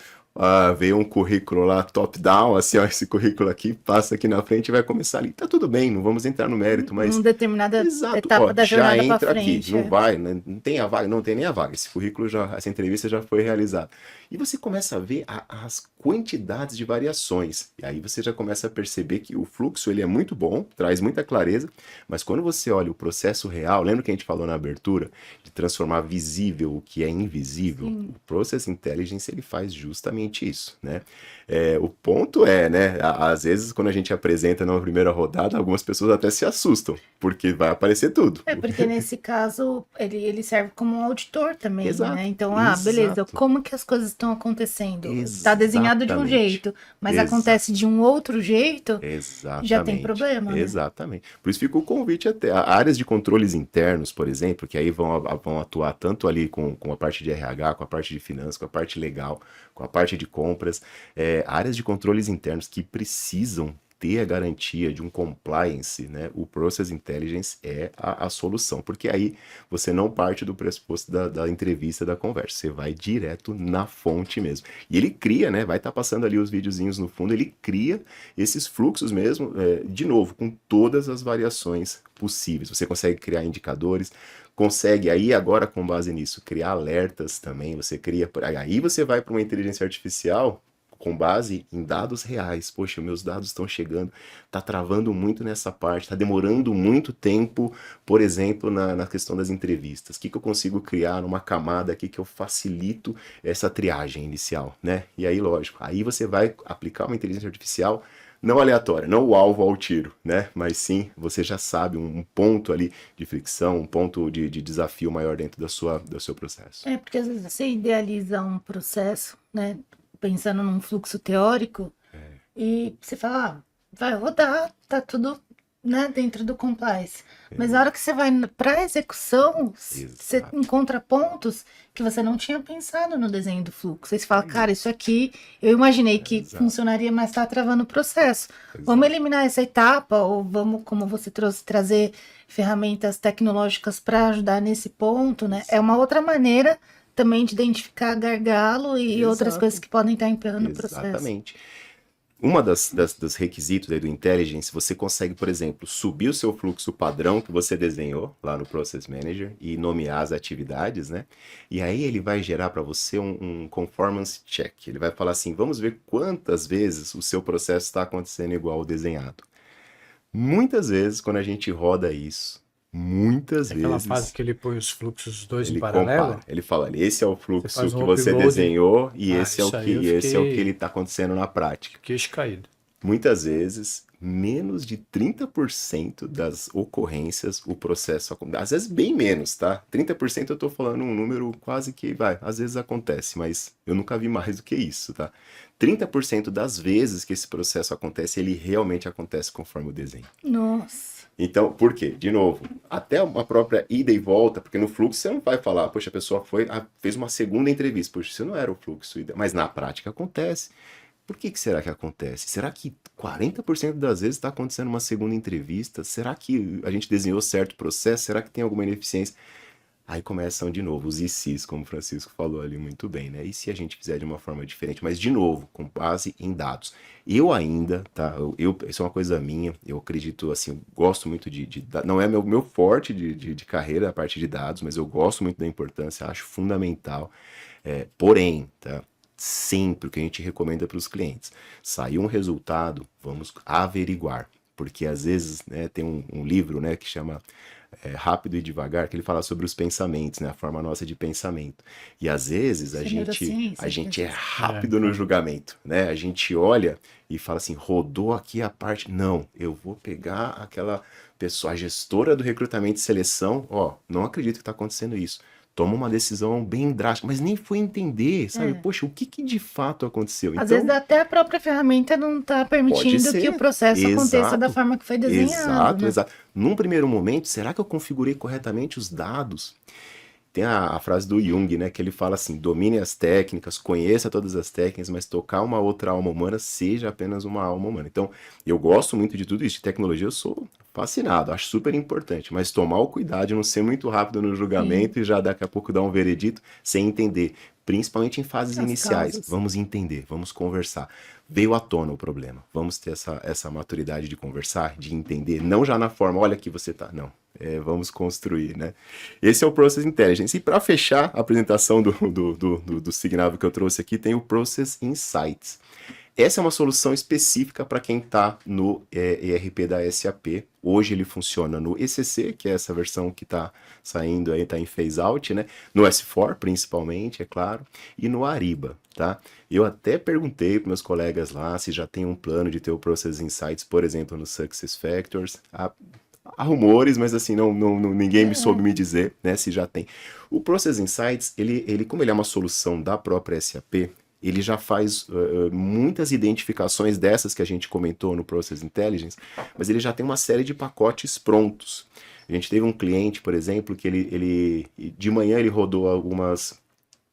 veio um currículo lá top-down, assim, esse currículo aqui, passa aqui na frente e vai começar ali. Tá tudo bem, não vamos entrar no mérito, mas... Uma determinada etapa da jornada já entra pra frente. Aqui, não vai, né? Não tem a vaga, não tem nem a vaga, esse currículo, essa entrevista já foi realizada. E você começa a ver as quantidades de variações, e aí você já começa a perceber que o fluxo ele é muito bom, traz muita clareza, mas quando você olha o processo real, lembra que a gente falou na abertura, de transformar visível o que é invisível? Sim. O Process Intelligence ele faz justamente isso, né? O ponto né? Às vezes quando a gente apresenta na primeira rodada, algumas pessoas até se assustam, porque vai aparecer tudo. Porque nesse caso ele serve como um auditor também, exato, né? Então, beleza, como que as coisas estão acontecendo? Está desenhado de um jeito, mas acontece de um outro jeito, já tem problema, né? Exatamente. Por isso fica o convite até. Áreas de controles internos, por exemplo, que aí vão atuar tanto ali com a parte de RH, com a parte de finanças, com a parte legal, com a parte de compras, áreas de controles internos que precisam ter a garantia de um compliance, né? O Process Intelligence é a solução, porque aí você não parte do pressuposto da entrevista, da conversa, você vai direto na fonte mesmo. E ele cria, né? Vai estar passando ali os videozinhos no fundo, ele cria esses fluxos mesmo, de novo, com todas as variações possíveis. Você consegue criar indicadores, consegue aí agora com base nisso criar alertas também, você cria, aí você vai para uma inteligência artificial com base em dados reais. Poxa, meus dados estão chegando, tá travando muito nessa parte, tá demorando muito tempo, por exemplo, na questão das entrevistas. O que eu consigo criar numa camada aqui que eu facilito essa triagem inicial, né? E aí, lógico, aí você vai aplicar uma inteligência artificial não aleatória, não o alvo ao tiro, né? Mas sim, você já sabe um ponto ali de fricção, um ponto de desafio maior dentro do seu processo. Porque às vezes você idealiza um processo, né? Pensando num fluxo teórico, e você fala, vai rodar, tá tudo, né, dentro do compliance. Mas na hora que você vai para execução, você encontra pontos que você não tinha pensado no desenho do fluxo. Aí você fala, cara, isso aqui eu imaginei que funcionaria, mas tá travando o processo. Vamos eliminar essa etapa, ou vamos, como você trouxe, trazer ferramentas tecnológicas para ajudar nesse ponto, né? É uma outra maneira também de identificar gargalo e outras coisas que podem estar emperrando o processo. Exatamente. Uma dos requisitos aí do Intelligence, você consegue, por exemplo, subir o seu fluxo padrão que você desenhou lá no Process Manager e nomear as atividades, né? E aí ele vai gerar para você um conformance check. Ele vai falar assim, vamos ver quantas vezes o seu processo está acontecendo igual ao desenhado. Muitas vezes, quando a gente roda isso, muitas vezes... Aquela fase que ele põe os fluxos dois em ele paralelo. compara, ele fala, esse é o fluxo que você upload. desenhou e esse é o isso que aí eu esse é o que ele está acontecendo na prática. Queixo caído. Muitas vezes, menos de 30% das ocorrências, o processo acontece. Às vezes, bem menos, tá? 30% eu estou falando um número quase que, às vezes acontece, mas eu nunca vi mais do que isso, tá? 30% das vezes que esse processo acontece, ele realmente acontece conforme o desenho. Nossa. Então, por quê? De novo, até uma própria ida e volta, porque no fluxo você não vai falar, poxa, a pessoa fez uma segunda entrevista, poxa, isso não era o fluxo, mas na prática acontece. Por que será que acontece? Será que 40% das vezes está acontecendo uma segunda entrevista? Será que a gente desenhou certo processo? Será que tem alguma ineficiência? Aí começam de novo os ICs, como o Francisco falou ali muito bem, né? E se a gente fizer de uma forma diferente? Mas, de novo, com base em dados. Eu ainda, tá? Isso é uma coisa minha, eu acredito, assim, eu gosto muito não é meu forte de carreira a parte de dados, mas eu gosto muito da importância, acho fundamental. Porém, tá? Sempre o que a gente recomenda para os clientes, saiu um resultado, vamos averiguar. Porque, às vezes, né, tem um livro, né, que chama... Rápido e Devagar, que ele fala sobre os pensamentos, né? A forma nossa de pensamento. E às vezes a gente é rápido no julgamento, né? A gente olha e fala assim, rodou aqui a parte... Não, eu vou pegar aquela pessoa, a gestora do recrutamento e seleção, não acredito que está acontecendo isso. Toma uma decisão bem drástica, mas nem foi entender, sabe? Poxa, o que de fato aconteceu? Às vezes até a própria ferramenta não está permitindo que o processo aconteça da forma que foi desenhado. Exato. Num primeiro momento, será que eu configurei corretamente os dados? Tem a frase do Jung, né, que ele fala assim, domine as técnicas, conheça todas as técnicas, mas tocar uma outra alma humana seja apenas uma alma humana. Então, eu gosto muito de tudo isso, de tecnologia eu sou fascinado, acho super importante, mas tomar o cuidado de não ser muito rápido no julgamento e já daqui a pouco dar um veredito sem entender, principalmente em fases iniciais. Causas. Vamos entender, vamos conversar. Veio à tona o problema, vamos ter essa maturidade de conversar, de entender, não já na forma, olha aqui você tá, não. Vamos construir, né? Esse é o Process Intelligence. E para fechar a apresentação do Signavio que eu trouxe aqui, tem o Process Insights. Essa é uma solução específica para quem está no ERP da SAP. Hoje ele funciona no ECC, que é essa versão que está saindo aí, está em phase out, né? No S4, principalmente, é claro, e no Ariba, tá? Eu até perguntei para meus colegas lá se já tem um plano de ter o Process Insights, por exemplo, no SuccessFactors. Há rumores, mas assim, ninguém me soube me dizer, né, se já tem. O Process Insights, ele como ele é uma solução da própria SAP, ele já faz muitas identificações dessas que a gente comentou no Process Intelligence, mas ele já tem uma série de pacotes prontos. A gente teve um cliente, por exemplo, que ele de manhã ele rodou algumas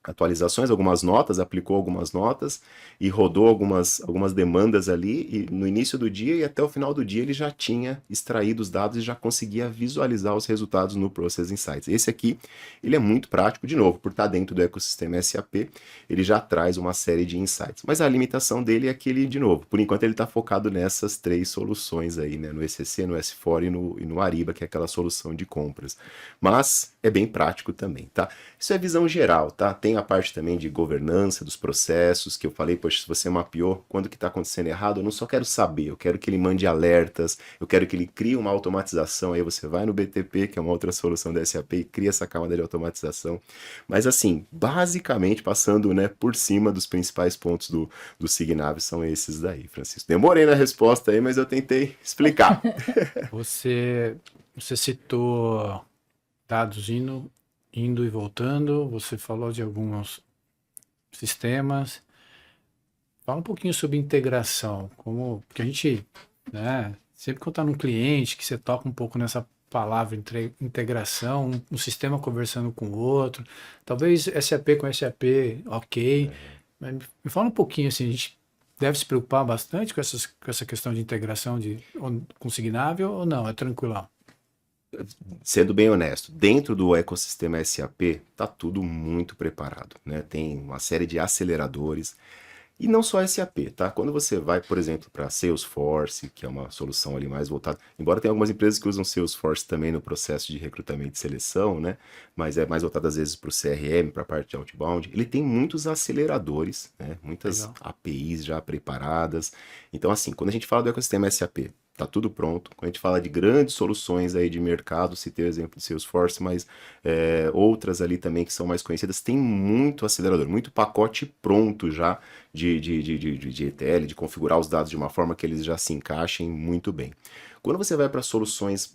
atualizações, algumas notas, aplicou algumas notas e rodou algumas demandas ali e no início do dia e até o final do dia ele já tinha extraído os dados e já conseguia visualizar os resultados no Process Insights. Esse aqui, ele é muito prático, de novo, por estar dentro do ecossistema SAP, ele já traz uma série de insights. Mas a limitação dele é que ele, de novo, por enquanto ele está focado nessas 3 soluções aí, né, no ECC, no S4 e no Ariba, que é aquela solução de compras. Mas é bem prático também, tá? Isso é visão geral, tá? Tem a parte também de governança dos processos, que eu falei, poxa, se você mapeou quando que está acontecendo errado, eu não só quero saber, eu quero que ele mande alertas, eu quero que ele crie uma automatização, aí você vai no BTP, que é uma outra solução da SAP, e cria essa camada de automatização. Mas assim, basicamente, passando, né, por cima dos principais pontos do Signavio, são esses daí, Francisco. Demorei na resposta aí, mas eu tentei explicar. Você citou dados indo e voltando, você falou de alguns sistemas. Fala um pouquinho sobre integração, porque a gente, né, sempre quando está num cliente, que você toca um pouco nessa palavra integração, um sistema conversando com o outro, talvez SAP com SAP, ok, mas me fala um pouquinho assim, a gente deve se preocupar bastante com essa questão de integração com Signavio ou não? É tranquilão? Sendo bem honesto, dentro do ecossistema SAP está tudo muito preparado, né? Tem uma série de aceleradores e não só SAP, tá? Quando você vai, por exemplo, para Salesforce, que é uma solução ali mais voltada, embora tenha algumas empresas que usam Salesforce também no processo de recrutamento e seleção, né? Mas é mais voltado às vezes para o CRM, para a parte de outbound. Ele tem muitos aceleradores, né? Muitas Legal. APIs já preparadas. Então, assim, quando a gente fala do ecossistema SAP, tá tudo pronto. Quando a gente fala de grandes soluções aí de mercado, citei o exemplo de Salesforce, mas outras ali também que são mais conhecidas, tem muito acelerador, muito pacote pronto já de ETL, de configurar os dados de uma forma que eles já se encaixem muito bem. Quando você vai para soluções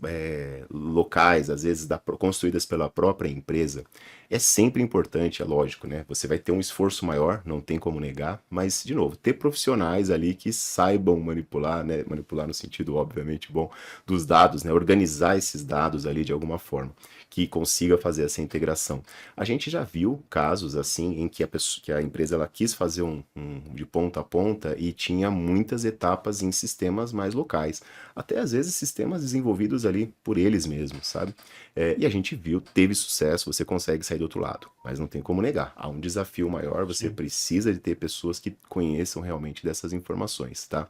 locais, às vezes construídas pela própria empresa, é sempre importante, é lógico, né? Você vai ter um esforço maior, não tem como negar, mas, de novo, ter profissionais ali que saibam manipular, né? Manipular no sentido, obviamente, bom, dos dados, né? Organizar esses dados ali de alguma forma, que consiga fazer essa integração. A gente já viu casos assim em que a empresa ela quis fazer um de ponta a ponta e tinha muitas etapas em sistemas mais locais. Até às vezes sistemas desenvolvidos ali por eles mesmos, sabe? E a gente viu, teve sucesso, você consegue sair do outro lado, mas não tem como negar. Há um desafio maior, você precisa de ter pessoas que conheçam realmente dessas informações, tá?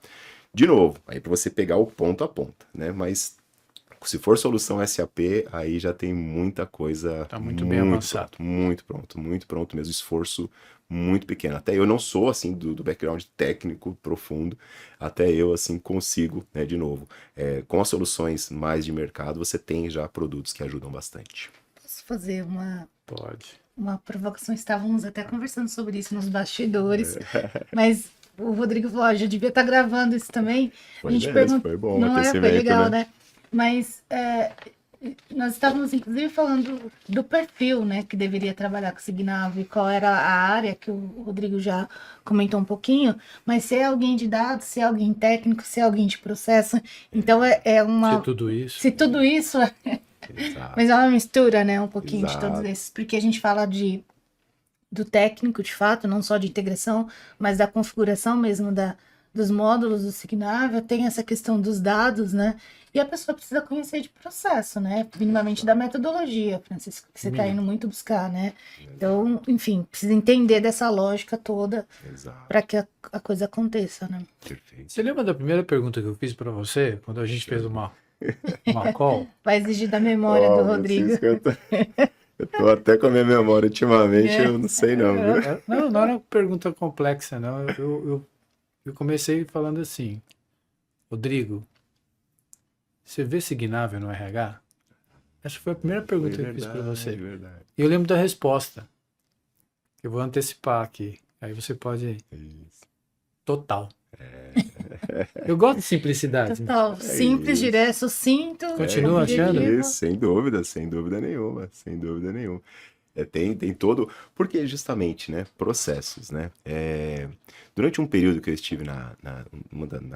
De novo, aí para você pegar o ponto a ponta, né? Mas se for solução SAP, aí já tem muita coisa. Tá muito bem avançado. Muito pronto mesmo. Esforço muito pequeno. Até eu não sou, assim, do background técnico profundo, até eu, assim, consigo, né, de novo. Com as soluções mais de mercado, você tem já produtos que ajudam bastante. Posso fazer Pode. uma provocação? Estávamos até conversando sobre isso nos bastidores, mas o Rodrigo falou, já devia estar gravando isso também. Foi mesmo, foi bom o não aquecimento, foi legal, né? né? Mas nós estávamos, inclusive, falando do perfil, né, que deveria trabalhar com o Signavio e qual era a área que o Rodrigo já comentou um pouquinho, mas se é alguém de dados, se é alguém técnico, se é alguém de processo, então é uma... Se tudo isso. Se tudo isso... Exato. Mas é uma mistura, né, um pouquinho de Exato. todos esses, porque a gente fala do técnico, de fato, não só de integração, mas da configuração mesmo dos módulos do Signavio, tem essa questão dos dados, né? E a pessoa precisa conhecer de processo, né? Minimamente da metodologia, Francisco, que você está indo muito buscar, né? Então, enfim, precisa entender dessa lógica toda para que a coisa aconteça, né? Perfeito. Você lembra da primeira pergunta que eu fiz para você, quando a gente fez uma call? Vai exigir da memória do Rodrigo. Eu tô até com a minha memória ultimamente, eu não sei não, viu? Não era uma pergunta complexa, não. Eu comecei falando assim, Rodrigo, você vê Signavio no RH? Essa foi a primeira pergunta que eu fiz para você. Verdade. E eu lembro da resposta. Eu vou antecipar aqui. Aí você pode... Isso. Total. Eu gosto de simplicidade. Total, simples, isso. direto, sucinto. Continua achando? Isso, sem dúvida nenhuma, sem dúvida nenhuma. Tem todo, porque justamente, né, processos, né, durante um período que eu estive na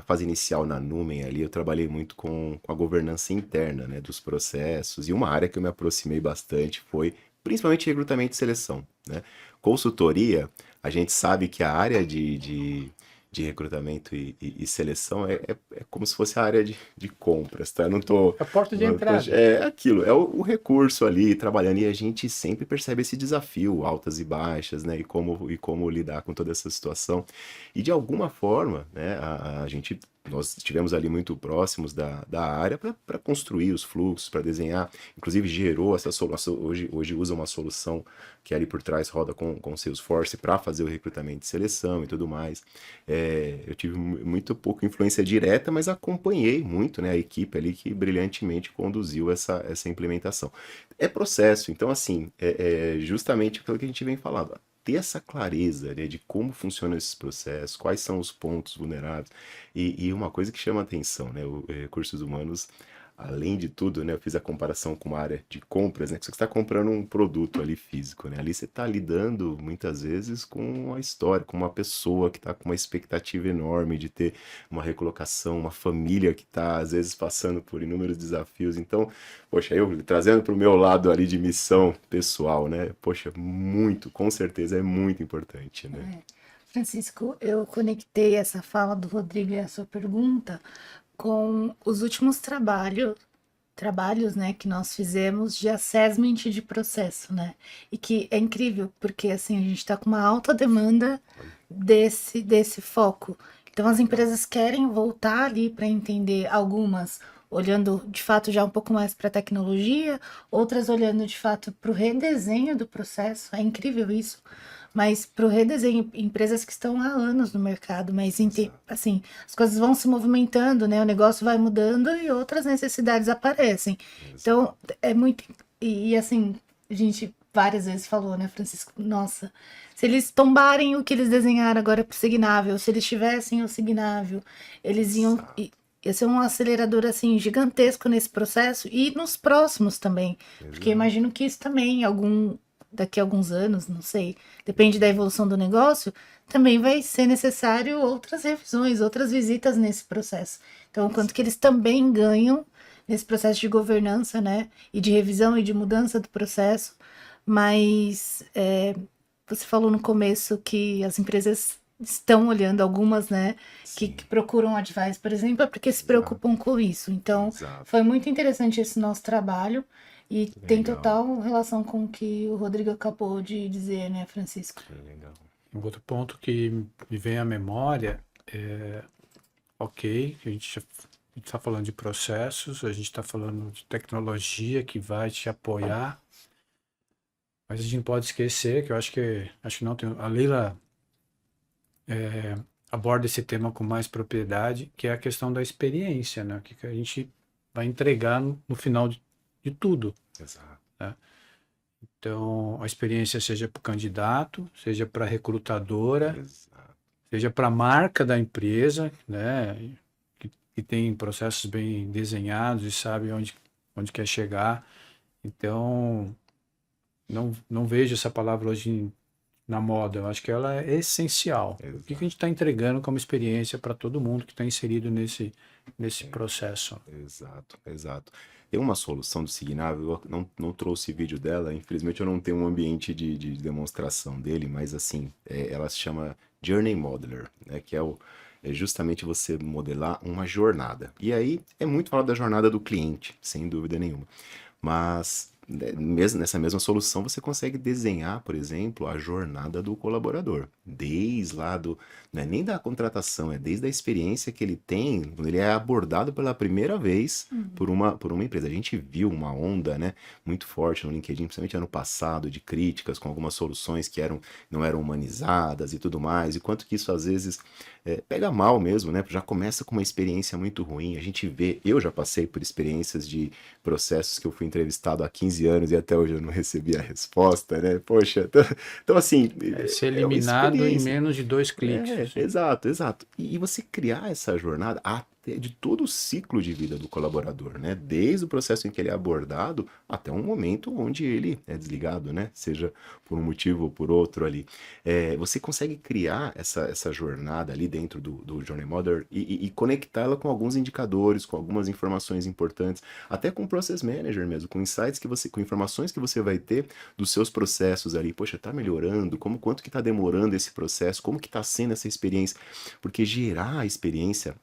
fase inicial na Numen ali, eu trabalhei muito com a governança interna, né, dos processos, e uma área que eu me aproximei bastante foi principalmente recrutamento e seleção, né. Consultoria, a gente sabe que a área de de recrutamento e seleção é como se fosse a área de compras, tá? Eu não tô... É a porta de não tô- entrada. É aquilo, é o recurso ali trabalhando e a gente sempre percebe esse desafio, altas e baixas, né? E como lidar com toda essa situação. E de alguma forma, né, nós estivemos ali muito próximos da área para construir os fluxos, para desenhar. Inclusive gerou essa solução, hoje usa uma solução que ali por trás roda com Salesforce para fazer o recrutamento e seleção e tudo mais. Eu tive muito pouco influência direta, mas acompanhei muito, né, a equipe ali que brilhantemente conduziu essa implementação. É processo, então assim, justamente aquilo que a gente vem falando, ter essa clareza, né, de como funcionam esses processos, quais são os pontos vulneráveis, e uma coisa que chama a atenção, né, os recursos humanos, além de tudo, né, eu fiz a comparação com uma área de compras, né, que você está comprando um produto ali físico, né, ali você está lidando muitas vezes com a história, com uma pessoa que está com uma expectativa enorme de ter uma recolocação, uma família que está às vezes passando por inúmeros desafios, então, poxa, eu trazendo para o meu lado ali de missão pessoal, né, poxa, muito, com certeza é muito importante, né. Francisco, eu conectei essa fala do Rodrigo e a sua pergunta com os últimos trabalhos, né, que nós fizemos de assessment de processo, né? E que é incrível, porque assim, a gente está com uma alta demanda desse foco. Então as empresas querem voltar ali para entender algumas olhando de fato já um pouco mais para a tecnologia, outras olhando de fato para o redesenho do processo. É incrível isso. Mas para o redesenho, empresas que estão há anos no mercado, mas assim, as coisas vão se movimentando, né? O negócio vai mudando e outras necessidades aparecem. Então, é muito. Assim, a gente várias vezes falou, né, Francisco? Nossa, se eles tombarem o que eles desenharam agora para o Signável, se eles tivessem o Signável, eles iam. Ia ser um acelerador assim gigantesco nesse processo e nos próximos também. Porque eu imagino que isso também, daqui a alguns anos, não sei, depende da evolução do negócio, também vai ser necessário outras revisões, outras visitas nesse processo. Então, o quanto que eles também ganham nesse processo de governança, né, e de revisão e de mudança do processo, mas você falou no começo que as empresas estão olhando algumas, né, que procuram advice, por exemplo, é porque se preocupam com isso. Então, Exato. foi muito interessante esse nosso trabalho e tem Legal. total relação com o que o Rodrigo acabou de dizer, né, Francisco? Legal. Um outro ponto que me vem à memória ok, a gente está falando de processos, a gente está falando de tecnologia que vai te apoiar, mas a gente não pode esquecer que eu acho que não tem, a Leila aborda esse tema com mais propriedade, que é a questão da experiência, né? O que a gente vai entregar no final de tudo. Exato. Então, a experiência seja para o candidato, seja para a recrutadora, Exato. seja para a marca da empresa, né? Que tem processos bem desenhados e sabe onde quer chegar. Então, não vejo essa palavra hoje na moda. Eu acho que ela é essencial. Exato. O que a gente está entregando como experiência para todo mundo que está inserido nesse processo? Exato, exato. Tem uma solução do Signável, eu não trouxe vídeo dela, infelizmente eu não tenho um ambiente de demonstração dele, mas assim, ela se chama Journey Modeler, né, que é justamente você modelar uma jornada. E aí é muito falar da jornada do cliente, sem dúvida nenhuma. Mas mesmo nessa mesma solução você consegue desenhar, por exemplo, a jornada do colaborador. Desde lá não é nem da contratação, é desde a experiência que ele tem, quando ele é abordado pela primeira vez por uma empresa. A gente viu uma onda, né, muito forte no LinkedIn, principalmente ano passado, de críticas com algumas soluções que não eram humanizadas e tudo mais, e quanto que isso às vezes pega mal mesmo, né? Já começa com uma experiência muito ruim. A gente vê, eu já passei por experiências de processos que eu fui entrevistado há 15 anos e até hoje eu não recebi a resposta, né? Poxa, então assim... Ser uma eliminado em experiência. menos de 2 cliques. Exato, exato. E você criar essa jornada, de todo o ciclo de vida do colaborador, né? Desde o processo em que ele é abordado até um momento onde ele é desligado, né? Seja por um motivo ou por outro ali. Você consegue criar essa jornada ali dentro do Journey Model e conectá-la com alguns indicadores, com algumas informações importantes, até com o Process Manager mesmo, com insights com informações que você vai ter dos seus processos ali. Poxa, tá melhorando? Quanto que tá demorando esse processo? Como que tá sendo essa experiência? Porque gerar a experiência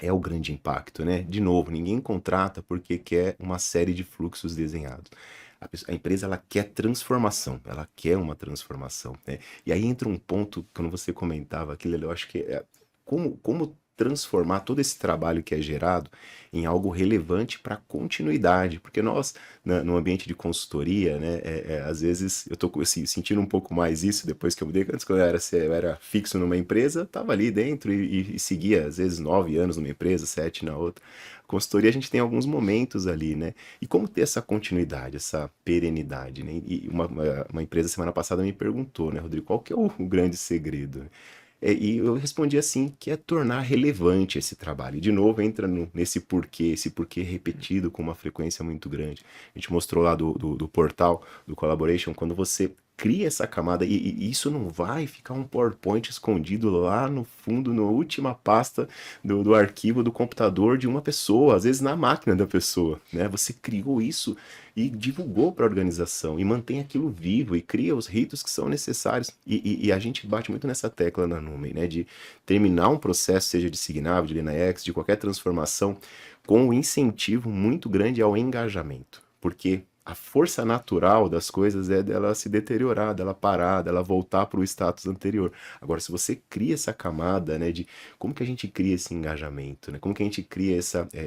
é o grande impacto, né? De novo, ninguém contrata porque quer uma série de fluxos desenhados. A empresa, ela quer transformação, ela quer uma transformação, né? E aí entra um ponto, quando você comentava aquilo, eu acho que é como transformar todo esse trabalho que é gerado em algo relevante para a continuidade, porque nós, no ambiente de consultoria, né, às vezes eu tô assim, sentindo um pouco mais isso depois que eu mudei. Antes, quando eu era fixo numa empresa, estava ali dentro e seguia, às vezes, 9 anos numa empresa, 7 na outra. Consultoria, a gente tem alguns momentos ali, né? E como ter essa continuidade, essa perenidade, né? E uma empresa semana passada me perguntou, né, Rodrigo, qual que é o grande segredo? E eu respondi assim, que é tornar relevante esse trabalho. E de novo entra nesse porquê, esse porquê repetido com uma frequência muito grande. A gente mostrou lá do portal, do Collaboration, quando você cria essa camada, e isso não vai ficar um PowerPoint escondido lá no fundo, na última pasta do arquivo do computador de uma pessoa, às vezes na máquina da pessoa, né? Você criou isso e divulgou para a organização e mantém aquilo vivo e cria os ritos que são necessários. E a gente bate muito nessa tecla na Numen, né? De terminar um processo, seja de Signavio, de LeanIX, de qualquer transformação, com um incentivo muito grande ao engajamento. Porque a força natural das coisas é dela se deteriorar, dela parar, dela voltar para o status anterior. Agora, se você cria essa camada, né, de como que a gente cria esse engajamento, né, como que a gente cria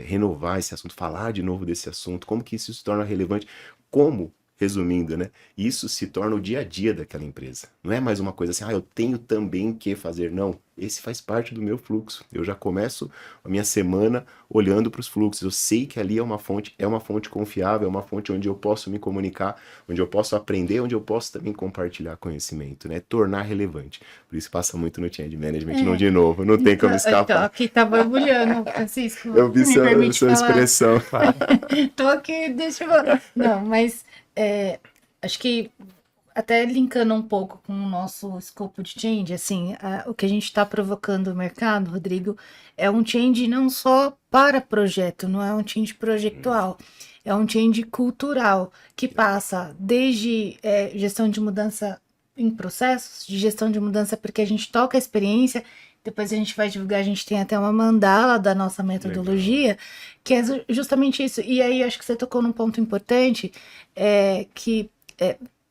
renovar esse assunto, falar de novo desse assunto, como que isso se torna relevante, como, resumindo, né, isso se torna o dia a dia daquela empresa. Não é mais uma coisa assim, eu tenho também que fazer. Não, esse faz parte do meu fluxo. Eu já começo a minha semana olhando para os fluxos. Eu sei que ali é uma fonte confiável, é uma fonte onde eu posso me comunicar, onde eu posso aprender, onde eu posso também compartilhar conhecimento, né? Tornar relevante. Por isso passa muito no Change Management, não de novo, não tem como escapar. Então, aqui tá borbulhando, Francisco. Eu vi sua expressão. Tô aqui, deixa eu... Não, mas acho que até linkando um pouco com o nosso escopo de change, assim, o que a gente está provocando o mercado, Rodrigo, é um change não só para projeto, não é um change projetual, é um change cultural, que passa desde gestão de mudança em processos, de gestão de mudança porque a gente toca a experiência, depois a gente vai divulgar, a gente tem até uma mandala da nossa metodologia, legal, que é justamente isso. E aí acho que você tocou num ponto importante, que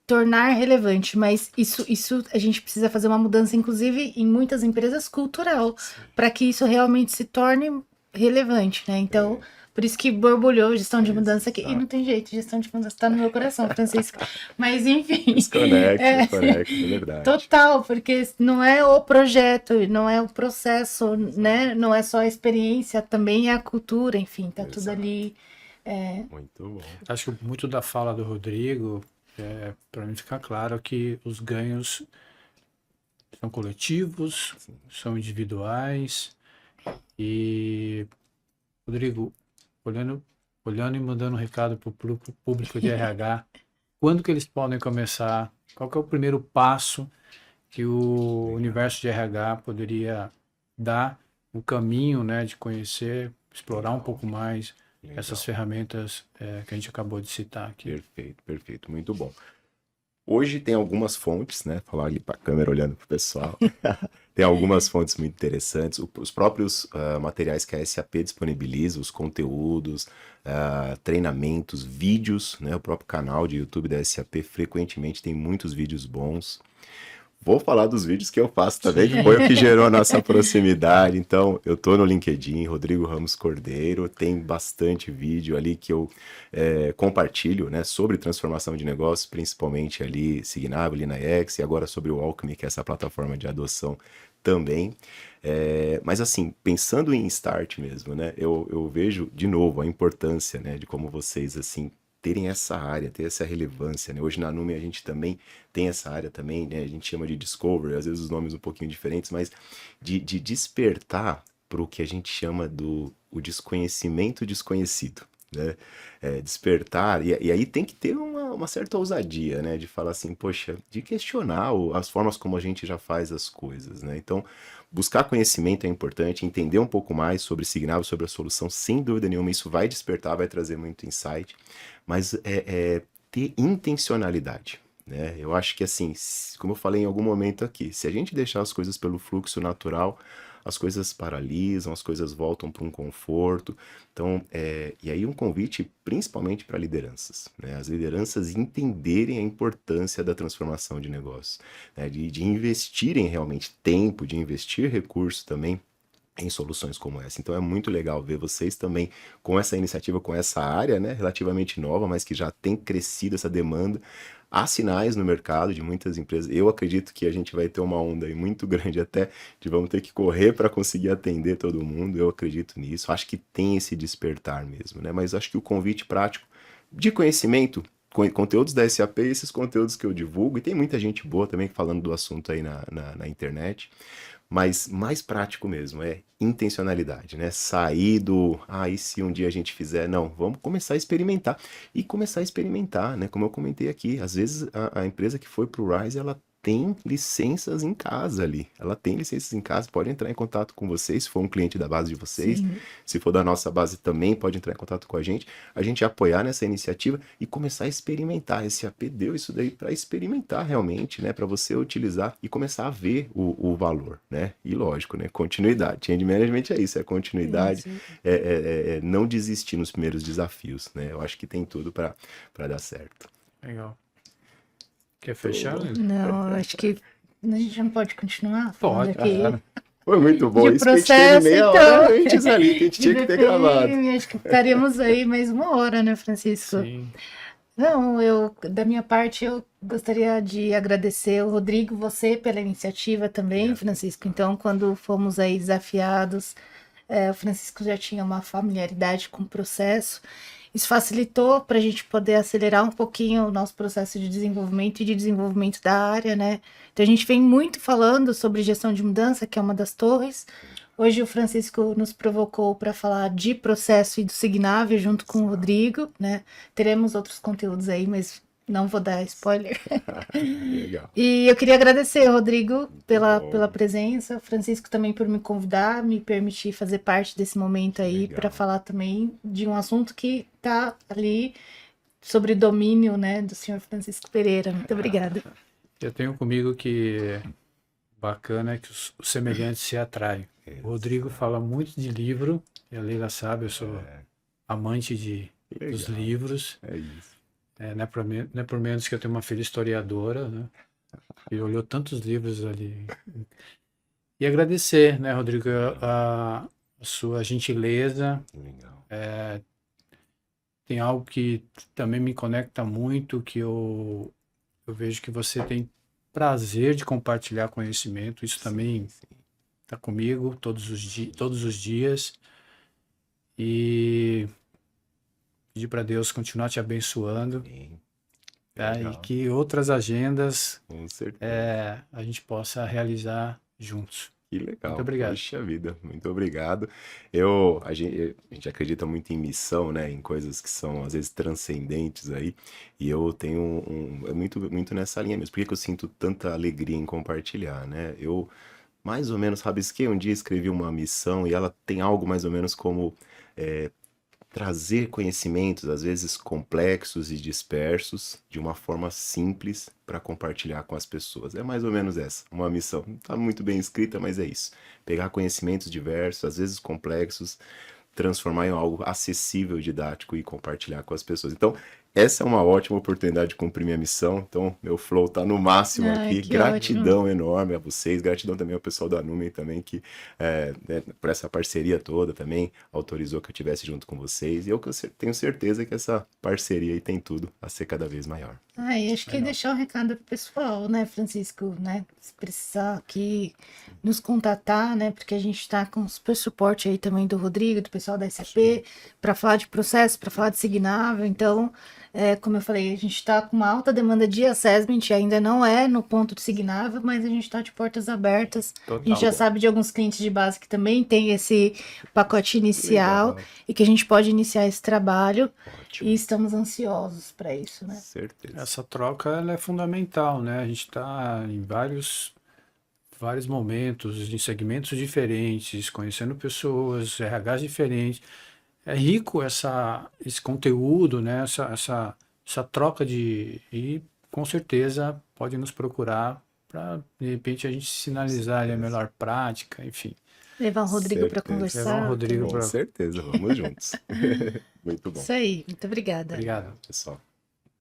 tornar relevante, mas isso a gente precisa fazer uma mudança, inclusive em muitas empresas, cultural, para que isso realmente se torne relevante, né? Então, por isso que borbulhou gestão de mudança aqui. E não tem jeito, gestão de mudança tá no meu coração, Francisco. Mas enfim. Desconecta, é verdade. Total, porque não é o projeto, não é o processo, né? Não é só a experiência, também é a cultura, enfim, tá tudo ali. Muito bom. Acho que muito da fala do Rodrigo, para mim ficar claro que os ganhos são coletivos, sim, são individuais. E, Rodrigo, olhando e mandando um recado para o público de RH, quando que eles podem começar? Qual que é o primeiro passo que o universo de RH poderia dar, o caminho, né, de conhecer, explorar um pouco mais essas ferramentas que a gente acabou de citar aqui? Perfeito, muito bom. Hoje tem algumas fontes, né? Falar ali para a câmera olhando para o pessoal. Tem algumas fontes muito interessantes. Os próprios materiais que a SAP disponibiliza, os conteúdos, treinamentos, vídeos, né? O próprio canal de YouTube da SAP frequentemente tem muitos vídeos bons. Vou falar dos vídeos que eu faço também, que foi o que gerou a nossa proximidade. Então, eu tô no LinkedIn, Rodrigo Ramos Cordeiro, tem bastante vídeo ali que eu compartilho, né, sobre transformação de negócios, principalmente ali Signavio, LeanIX, e agora sobre o Alchemy, que é essa plataforma de adoção também. Mas assim, pensando em Start mesmo, né, eu vejo de novo a importância, né, de como vocês assim terem essa área, ter essa relevância, né? Hoje na Numen a gente também tem essa área também, né? A gente chama de Discovery, às vezes os nomes um pouquinho diferentes, mas de despertar para o que a gente chama o desconhecimento desconhecido, né? Despertar, e aí tem que ter uma certa ousadia, né? De falar assim, poxa, de questionar as formas como a gente já faz as coisas, né? Então, buscar conhecimento é importante, entender um pouco mais sobre Signavio, sobre a solução, sem dúvida nenhuma, isso vai despertar, vai trazer muito insight, mas ter intencionalidade, né? Eu acho que assim, como eu falei em algum momento aqui, se a gente deixar as coisas pelo fluxo natural, as coisas paralisam, as coisas voltam para um conforto. Então, e aí um convite principalmente para lideranças, né? As lideranças entenderem a importância da transformação de negócios, né? De investirem realmente tempo, de investir recursos também em soluções como essa. Então é muito legal ver vocês também com essa iniciativa, com essa área, né, relativamente nova, mas que já tem crescido essa demanda. Há sinais no mercado de muitas empresas. Eu acredito que a gente vai ter uma onda aí muito grande até de vamos ter que correr para conseguir atender todo mundo. Eu acredito nisso. Acho que tem esse despertar mesmo, né? Mas acho que o convite prático de conhecimento, conteúdos da SAP, esses conteúdos que eu divulgo, e tem muita gente boa também falando do assunto aí na internet, mas mais prático mesmo, é intencionalidade, né? Sair e se um dia a gente fizer? Não, vamos começar a experimentar. E começar a experimentar, né? Como eu comentei aqui, às vezes a empresa que foi pro Rise, ela tem licenças em casa ali. Ela tem licenças em casa, pode entrar em contato com vocês, se for um cliente da base de vocês. Sim. Se for da nossa base também, pode entrar em contato com a gente apoiar nessa iniciativa e começar a experimentar. Esse AP deu isso daí para experimentar realmente, né? Para você utilizar e começar a ver o valor, né? E lógico, né? Continuidade. Change Management é isso, é continuidade, Sim. não desistir nos primeiros desafios, né? Eu acho que tem tudo para dar certo. Legal. Quer fechar, Lili? Não, eu acho que a gente não pode continuar falando Pode, aqui. claro. Foi muito bom. De Isso que a gente processo, teve meia então. hora antes ali, que a gente tinha que ter gravado. Acho que ficaríamos aí mais uma hora, né, Francisco? Sim. Não, da minha parte, eu gostaria de agradecer o Rodrigo, você pela iniciativa também, Francisco. Então, quando fomos aí desafiados, o Francisco já tinha uma familiaridade com o processo. Isso facilitou para a gente poder acelerar um pouquinho o nosso processo de desenvolvimento e de desenvolvimento da área, né? Então, a gente vem muito falando sobre gestão de mudança, que é uma das torres. Hoje o Francisco nos provocou para falar de processo e do Signavio junto com o Rodrigo, né? Teremos outros conteúdos aí, mas não vou dar spoiler. Legal. E eu queria agradecer, Rodrigo, pela bom. presença, Francisco também por me convidar, me permitir fazer parte desse momento aí Legal. para falar também de um assunto que está ali sobre domínio, né, do senhor Francisco Pereira. Muito obrigada. Eu tenho comigo que bacana é que os semelhantes se atraem. O Rodrigo fala muito de livro, e a Leila sabe, eu sou amante dos Legal. livros. É isso. Não é por menos que eu tenho uma filha historiadora, né? Ele olhou tantos livros ali. E agradecer, né, Rodrigo, a sua gentileza. Legal. Tem algo que também me conecta muito, que eu vejo que você tem prazer de compartilhar conhecimento. Isso também Sim. está comigo todos os dias. E pedir para Deus continuar te abençoando, Sim. tá? E Legal. que outras agendas Com certeza. a gente possa realizar juntos. Que legal. Muito obrigado. Puxa vida, muito obrigado. A gente acredita muito em missão, né? Em coisas que são, às vezes, transcendentes aí. E eu tenho muito nessa linha mesmo. Por que que eu sinto tanta alegria em compartilhar, né? Eu, mais ou menos, rabisquei um dia, escrevi uma missão e ela tem algo mais ou menos como trazer conhecimentos, às vezes complexos e dispersos, de uma forma simples para compartilhar com as pessoas. É mais ou menos essa, uma missão. Não está muito bem escrita, mas é isso. Pegar conhecimentos diversos, às vezes complexos, transformar em algo acessível, didático e compartilhar com as pessoas. Então, essa é uma ótima oportunidade de cumprir minha missão. Então, meu flow tá no máximo Ai, aqui. que Gratidão enorme a vocês. Gratidão também ao pessoal da Numen também, que por essa parceria toda também autorizou que eu estivesse junto com vocês. E eu tenho certeza que essa parceria aí tem tudo a ser cada vez maior. E acho que deixar um recado pro pessoal, né, Francisco, né? Se precisar aqui nos contatar, né? Porque a gente está com super suporte aí também do Rodrigo, do pessoal da SAP, para falar de processo, para falar de Signavio. Então, Como eu falei, a gente está com uma alta demanda de assessment, ainda não é no ponto signável, mas a gente está de portas abertas. A gente já sabe de alguns clientes de base que também tem esse pacote inicial Legal. e que a gente pode iniciar esse trabalho Ótimo. e estamos ansiosos para isso, né? Certeza. Essa troca ela é fundamental, né? A gente está em vários momentos, em segmentos diferentes, conhecendo pessoas, RHs diferentes. É rico esse conteúdo, né? Essa troca E com certeza pode nos procurar para, de repente, a gente sinalizar ali a certeza. melhor prática, enfim. Levar o Rodrigo para Certeza. Levar o conversar. Rodrigo Com para. certeza, vamos juntos. Muito bom, Isso aí, muito obrigada. Obrigado. pessoal.